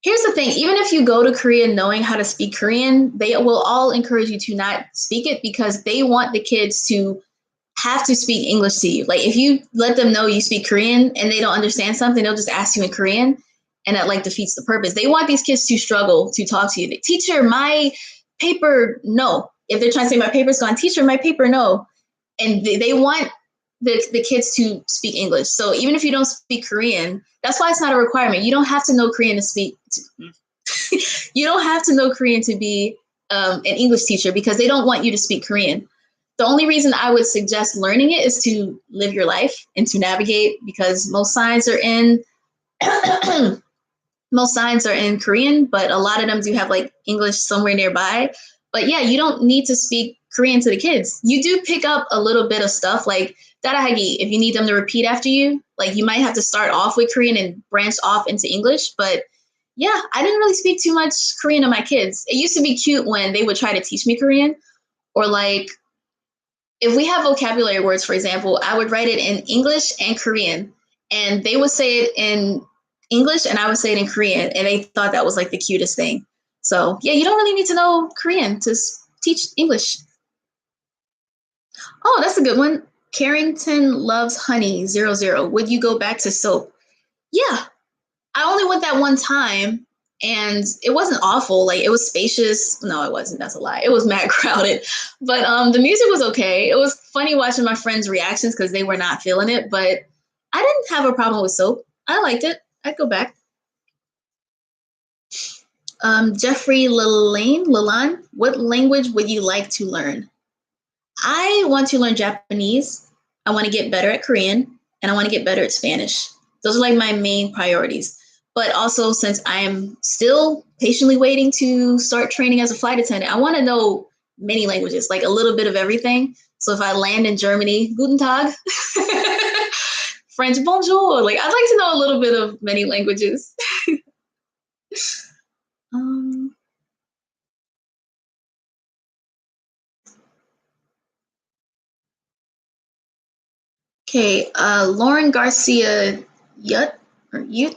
Here's the thing, even if you go to Korea knowing how to speak Korean, they will all encourage you to not speak it because they want the kids to have to speak English to you. Like if you let them know you speak Korean and they don't understand something, they'll just ask you in Korean, and that like defeats the purpose. They want these kids to struggle to talk to you. Like, teacher, my paper, no. If they're trying to say my paper's gone, teacher, my paper, no. And they want the kids to speak English. So even if you don't speak Korean, that's why it's not a requirement. You don't have to know Korean to speak. You don't have to know Korean to be an English teacher because they don't want you to speak Korean. The only reason I would suggest learning it is to live your life and to navigate because most signs are in most signs are in Korean, but a lot of them do have like English somewhere nearby. But yeah, you don't need to speak Korean to the kids. You do pick up a little bit of stuff like darahagi if you need them to repeat after you. Like you might have to start off with Korean and branch off into English. But yeah, I didn't really speak too much Korean to my kids. It used to be cute when they would try to teach me Korean or like if we have vocabulary words, for example, I would write it in English and Korean, and they would say it in English and I would say it in Korean, and they thought that was like the cutest thing. So yeah, you don't really need to know Korean to teach English. Oh, that's a good one. Carrington loves honey 00. Would you go back to soap? Yeah, I only went that one time and it wasn't awful. Like it was spacious. No, it wasn't. That's a lie. It was mad crowded. But the music was okay. It was funny watching my friends' reactions because they were not feeling it. But I didn't have a problem with soap. I liked it. I'd go back. Jeffrey Lalane, what language would you like to learn? I want to learn Japanese. I want to get better at Korean, and I want to get better at Spanish. Those are like my main priorities. But also, since I am still patiently waiting to start training as a flight attendant, I want to know many languages, like a little bit of everything. So if I land in Germany, Guten Tag, French, bonjour. Like I'd like to know a little bit of many languages. um, okay, Lauren Garcia Yut or Yut.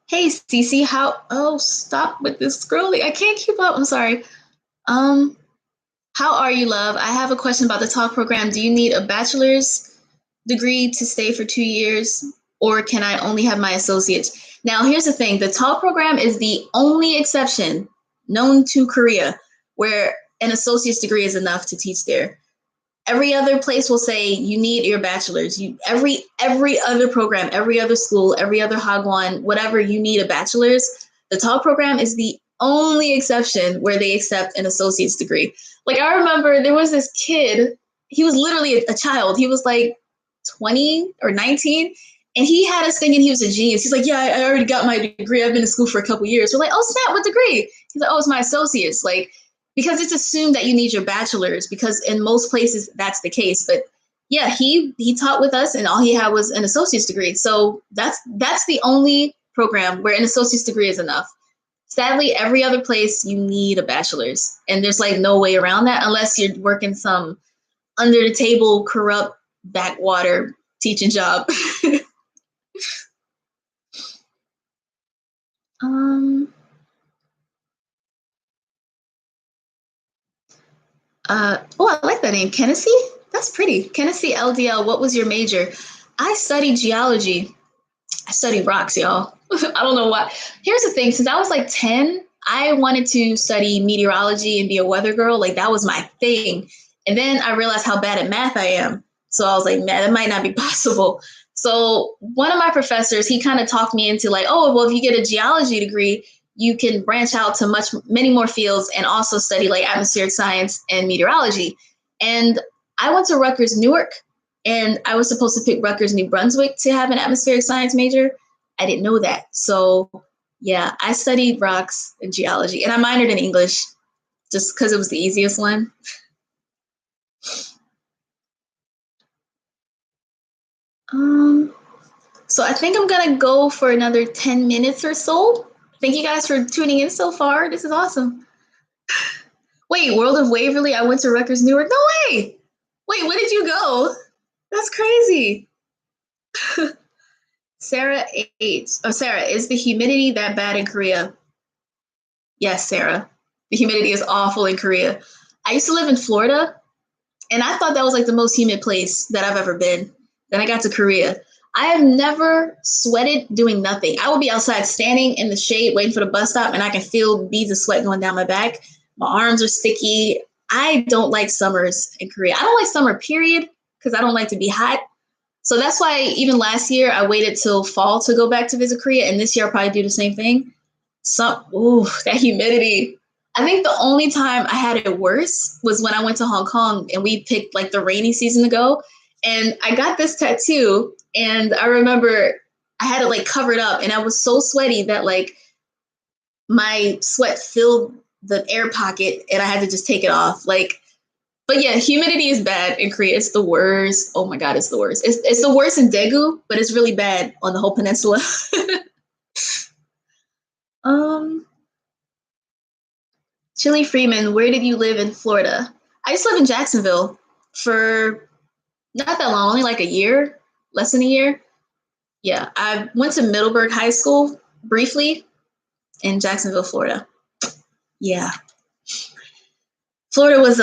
Hey Cece, how? Oh, stop with this scrolling. I can't keep up. I'm sorry. Um, how are you, love? I have a question about the talk program. Do you need a bachelor's degree to stay for 2 years, or can I only have my associates? Now, here's the thing: the talk program is the only exception known to Korea where an associate's degree is enough to teach there. Every other place will say you need your bachelor's. Every other program, every other school, every other hagwon, whatever, you need a bachelor's. The talk program is the only exception where they accept an associate's degree. Like I remember there was this kid, he was literally a child. He was like 20 or 19. And he had us thinking he was a genius. He's like, yeah, I already got my degree. I've been to school for a couple years. We're like, oh, snap, what degree? He's like, oh, it's my associates. Like, because it's assumed that you need your bachelor's because in most places that's the case. But yeah, he taught with us and all he had was an associate's degree. So that's the only program where an associate's degree is enough. Sadly, every other place you need a bachelor's, and there's like no way around that unless you're working some under the table, corrupt backwater teaching job. um oh, I like that name, Kennedy. That's pretty. Kennedy LDL. What was your major? I studied geology. I studied rocks, y'all. I don't know why. Here's the thing: since I was like 10, I wanted to study meteorology and be a weather girl. Like that was my thing. And then I realized how bad at math I am. So I was like, man, that might not be possible. So one of my professors, he kind of talked me into like, oh, well, if you get a geology degree, you can branch out to many more fields and also study like atmospheric science and meteorology. And I went to Rutgers Newark, and I was supposed to pick Rutgers New Brunswick to have an atmospheric science major. I didn't know that. So yeah, I studied rocks and geology, and I minored in English just because it was the easiest one. So I think I'm gonna go for another 10 minutes or so. Thank you guys for tuning in so far. This is awesome. Wait, World of Waverly, I went to Rutgers Newark. No way! Wait, where did you go? That's crazy. Sarah H. Oh, Sarah, is the humidity that bad in Korea? Yes, Sarah. The humidity is awful in Korea. I used to live in Florida, and I thought that was like the most humid place that I've ever been. Then I got to Korea. I have never sweated doing nothing. I will be outside standing in the shade waiting for the bus stop, and I can feel beads of sweat going down my back. My arms are sticky. I don't like summers in Korea. I don't like summer, period, because I don't like to be hot. So that's why even last year I waited till fall to go back to visit Korea, and this year I'll probably do the same thing. That humidity. I think the only time I had it worse was when I went to Hong Kong and we picked like the rainy season to go. And I got this tattoo, and I remember I had it like covered up, and I was so sweaty that like my sweat filled the air pocket, and I had to just take it off. Like, but yeah, humidity is bad in Korea. It's the worst. Oh my God, it's the worst. It's the worst in Daegu, but it's really bad on the whole peninsula. Chili Freeman, where did you live in Florida? I used to live in Jacksonville for not that long, only like a year, less than a year. Yeah, I went to Middleburg High School briefly in Jacksonville, Florida. Yeah. Florida was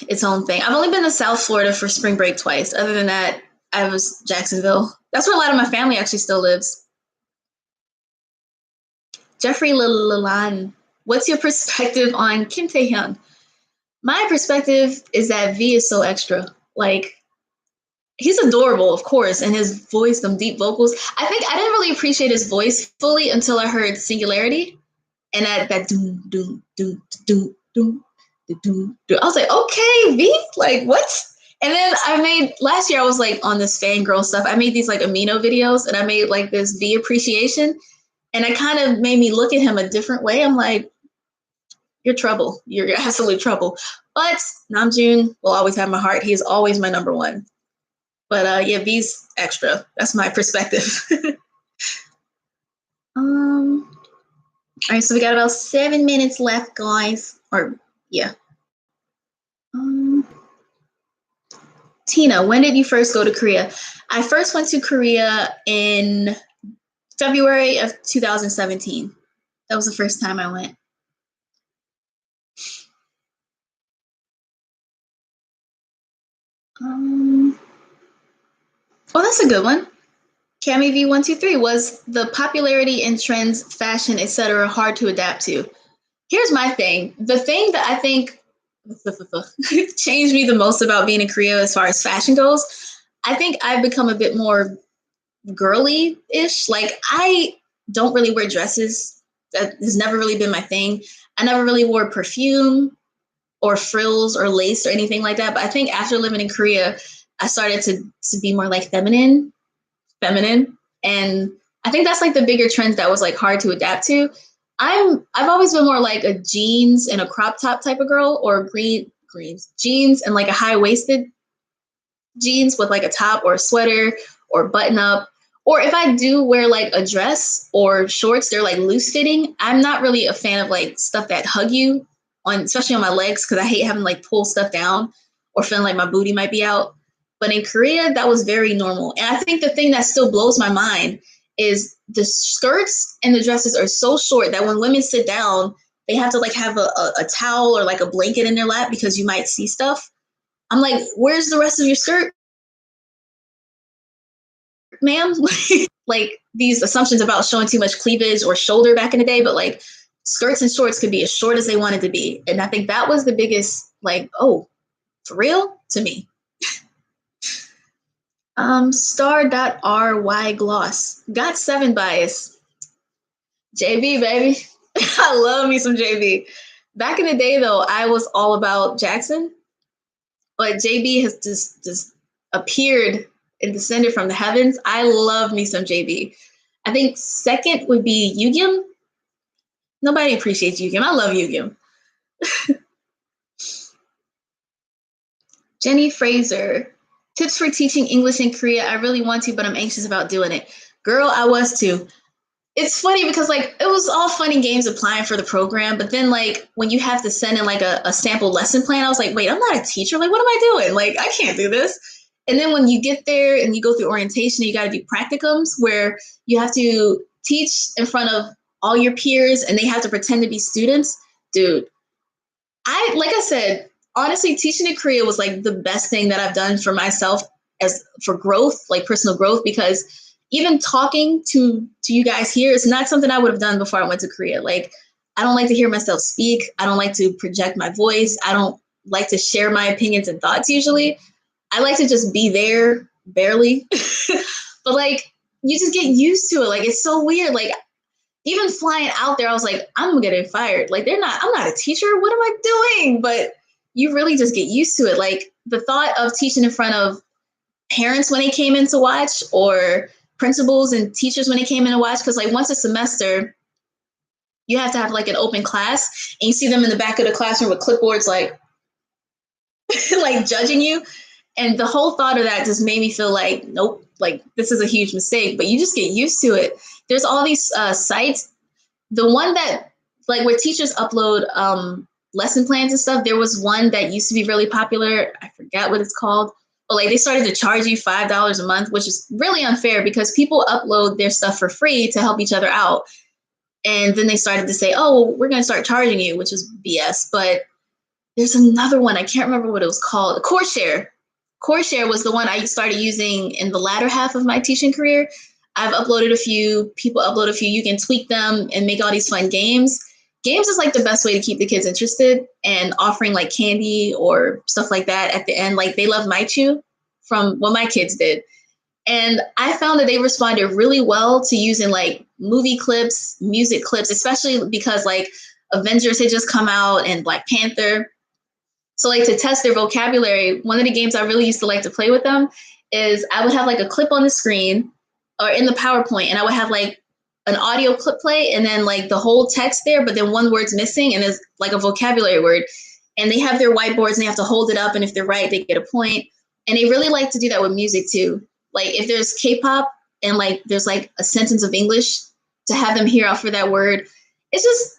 its own thing. I've only been to South Florida for spring break twice. Other than that, I was Jacksonville. That's where a lot of my family actually still lives. Jeffrey Lalan, what's your perspective on Kim Tae-hyun? My perspective is that V is so extra. Like, he's adorable, of course, and his voice, them deep vocals. I think I didn't really appreciate his voice fully until I heard Singularity, and that doom doom doom doom doom doom doom. I was like, okay, V, like what? And then last year I was like on this fangirl stuff. I made these like amino videos, and I made like this V appreciation, and it kind of made me look at him a different way. I'm like, you're trouble. You're absolute trouble. But Namjoon will always have my heart. He is always my number one. But yeah, V's extra. That's my perspective. All right, so we got about 7 minutes left, guys. Or yeah. Tina, when did you first go to Korea? I first went to Korea in February of 2017. That was the first time I went. Well, that's a good one. Cami V123, was the popularity in trends, fashion, etc. hard to adapt to? Here's my thing. The thing that I think changed me the most about being in Korea as far as fashion goes, I think I've become a bit more girly-ish. Like, I don't really wear dresses. That has never really been my thing. I never really wore perfume or frills or lace or anything like that. But I think after living in Korea, I started to be more like feminine. And I think that's like the bigger trends that was like hard to adapt to. I've always been more like a jeans and a crop top type of girl, or greens jeans and like a high-waisted jeans with like a top or a sweater or button up. Or if I do wear like a dress or shorts, they're like loose fitting. I'm not really a fan of like stuff that hug you on, especially on my legs, because I hate having like pull stuff down or feeling like my booty might be out. But in Korea, that was very normal. And I think the thing that still blows my mind is the skirts and the dresses are so short that when women sit down, they have to like have a towel or like a blanket in their lap because you might see stuff. I'm like, where's the rest of your skirt, ma'am? Like these assumptions about showing too much cleavage or shoulder back in the day, but like skirts and shorts could be as short as they wanted to be. And I think that was the biggest, like, oh, for real to me. Star.ry gloss. Got 7 bias. JB, baby. I love me some JB. Back in the day, though, I was all about Jackson. But JB has just appeared and descended from the heavens. I love me some JB. I think second would be Yugyeom. Nobody appreciates Yugyeom. I love Yugyeom. Jenny Fraser. Tips for teaching English in Korea. I really want to, but I'm anxious about doing it. Girl, I was too. It's funny because like it was all fun and games applying for the program, but then like when you have to send in like a sample lesson plan, I was like, wait, I'm not a teacher. Like, what am I doing? Like, I can't do this. And then when you get there and you go through orientation, you got to do practicums where you have to teach in front of all your peers and they have to pretend to be students. Dude, like I said, honestly, teaching in Korea was like the best thing that I've done for myself as for growth, like personal growth, because even talking to you guys here is not something I would have done before I went to Korea. Like, I don't like to hear myself speak. I don't like to project my voice. I don't like to share my opinions and thoughts usually. I like to just be there, barely. But like, you just get used to it. Like, it's so weird. Like, even flying out there, I was like, I'm getting fired. Like, I'm not a teacher. What am I doing? But you really just get used to it. Like, the thought of teaching in front of parents when they came in to watch, or principals and teachers when they came in to watch, because like once a semester you have to have like an open class and you see them in the back of the classroom with clipboards like like judging you, and the whole thought of that just made me feel like, nope, like this is a huge mistake. But you just get used to it. There's all these sites. The one that like where teachers upload lesson plans and stuff, there was one that used to be really popular. I forget what it's called. But like they started to charge you $5 a month, which is really unfair because people upload their stuff for free to help each other out. And then they started to say, oh, we're going to start charging you, which was BS. But there's another one. I can't remember what it was called. Coursera. Coursera was the one I started using in the latter half of my teaching career. I've uploaded a few. People upload a few. You can tweak them and make all these fun games. Games is like the best way to keep the kids interested, and offering like candy or stuff like that at the end. Like they love Maichu from what my kids did. And I found that they responded really well to using like movie clips, music clips, especially because like Avengers had just come out and Black Panther. So like to test their vocabulary, one of the games I really used to like to play with them is I would have like a clip on the screen or in the PowerPoint, and I would have like an audio clip play and then like the whole text there, but then one word's missing and there's like a vocabulary word. And they have their whiteboards and they have to hold it up, and if they're right, they get a point. And they really like to do that with music too. Like if there's K-pop and like there's like a sentence of English, to have them hear out for that word. It's just,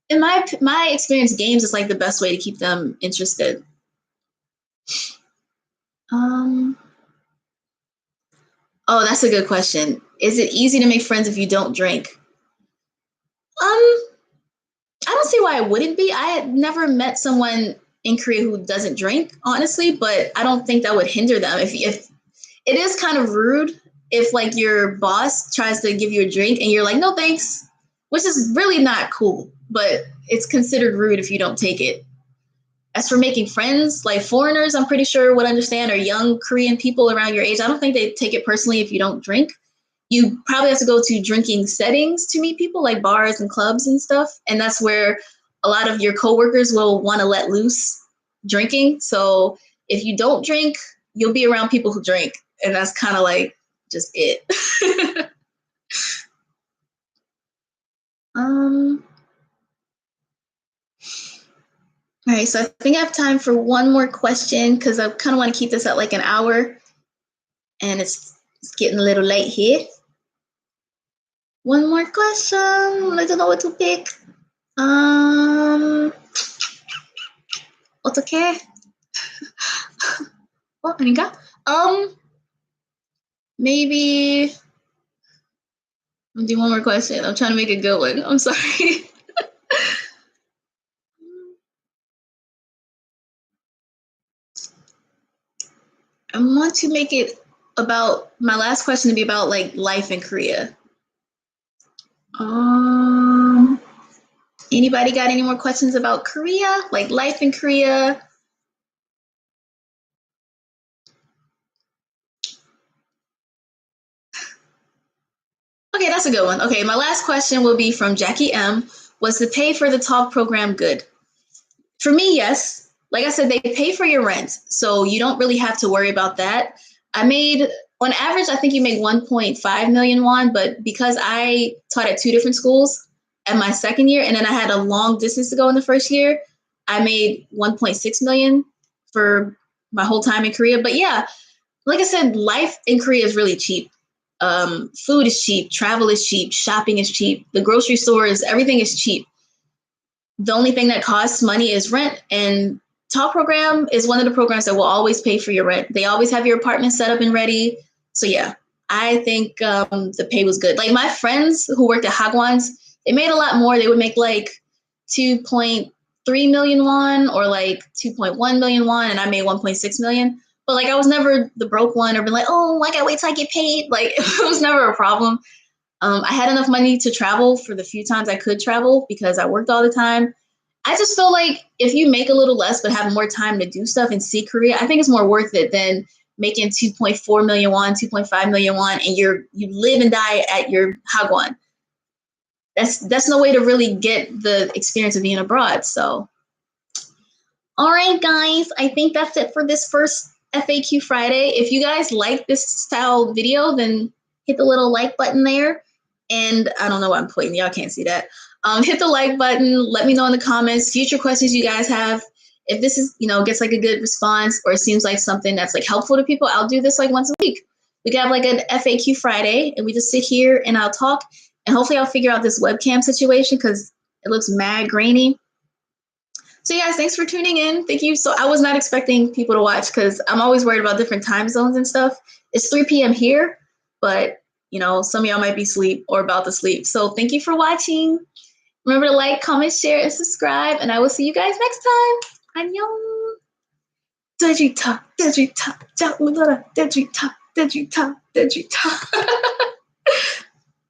in my experience, games is like the best way to keep them interested. Oh, that's a good question. Is it easy to make friends if you don't drink? I don't see why it wouldn't be. I had never met someone in Korea who doesn't drink, honestly, but I don't think that would hinder them. If it is kind of rude if like your boss tries to give you a drink and you're like, no, thanks, which is really not cool, but it's considered rude if you don't take it. As for making friends, like foreigners, I'm pretty sure would understand, or young Korean people around your age. I don't think they take it personally if you don't drink. You probably have to go to drinking settings to meet people, like bars and clubs and stuff. And that's where a lot of your coworkers will want to let loose drinking. So if you don't drink, you'll be around people who drink. And that's kind of like just it. All right, so I think I have time for one more question because I kind of want to keep this at like an hour, and it's getting a little late here. One more question. I don't know what to pick. 어떡해? 아닌가? Maybe I'll do one more question. I'm trying to make a good one. I'm sorry. I want to make it about, my last question to be about like life in Korea. Anybody got any more questions about Korea, like life in Korea? Okay, that's a good one. Okay, my last question will be from Jackie M. Was the pay for the talk program good? For me, yes. Like I said, they pay for your rent, so you don't really have to worry about that. I made, on average, I think you make 1.5 million won, but because I taught at two different schools at my second year, and then I had a long distance to go in the first year, I made 1.6 million for my whole time in Korea. But yeah, like I said, life in Korea is really cheap. Food is cheap, travel is cheap, shopping is cheap, the grocery stores, everything is cheap. The only thing that costs money is rent, and talk program is one of the programs that will always pay for your rent. They always have your apartment set up and ready. So yeah, I think the pay was good. Like my friends who worked at Hagwons, they made a lot more. They would make like 2.3 million won or like 2.1 million won, and I made 1.6 million. But like I was never the broke one or been like, oh, I gotta wait till I get paid. Like it was never a problem. I had enough money to travel for the few times I could travel because I worked all the time. I just feel like if you make a little less but have more time to do stuff and see Korea, I think it's more worth it than making 2.4 million won, 2.5 million won, and you live and die at your hagwon. That's no way to really get the experience of being abroad. So, all right, guys, I think that's it for this first FAQ Friday. If you guys like this style video, then hit the little like button there. And I don't know why I'm pointing. Y'all can't see that. Hit the like button. Let me know in the comments future questions you guys have. If this is, gets like a good response or it seems like something that's like helpful to people, I'll do this like once a week. We can have like an FAQ Friday and we just sit here and I'll talk and hopefully I'll figure out this webcam situation because it looks mad grainy. So you guys, thanks for tuning in. Thank you. So I was not expecting people to watch because I'm always worried about different time zones and stuff. It's 3 p.m. here, but some of y'all might be asleep or about to sleep. So thank you for watching. Remember to like, comment, share, and subscribe. And I will see you guys next time. Annyeong. Dejita, dejita, dejita, dejita, dejita.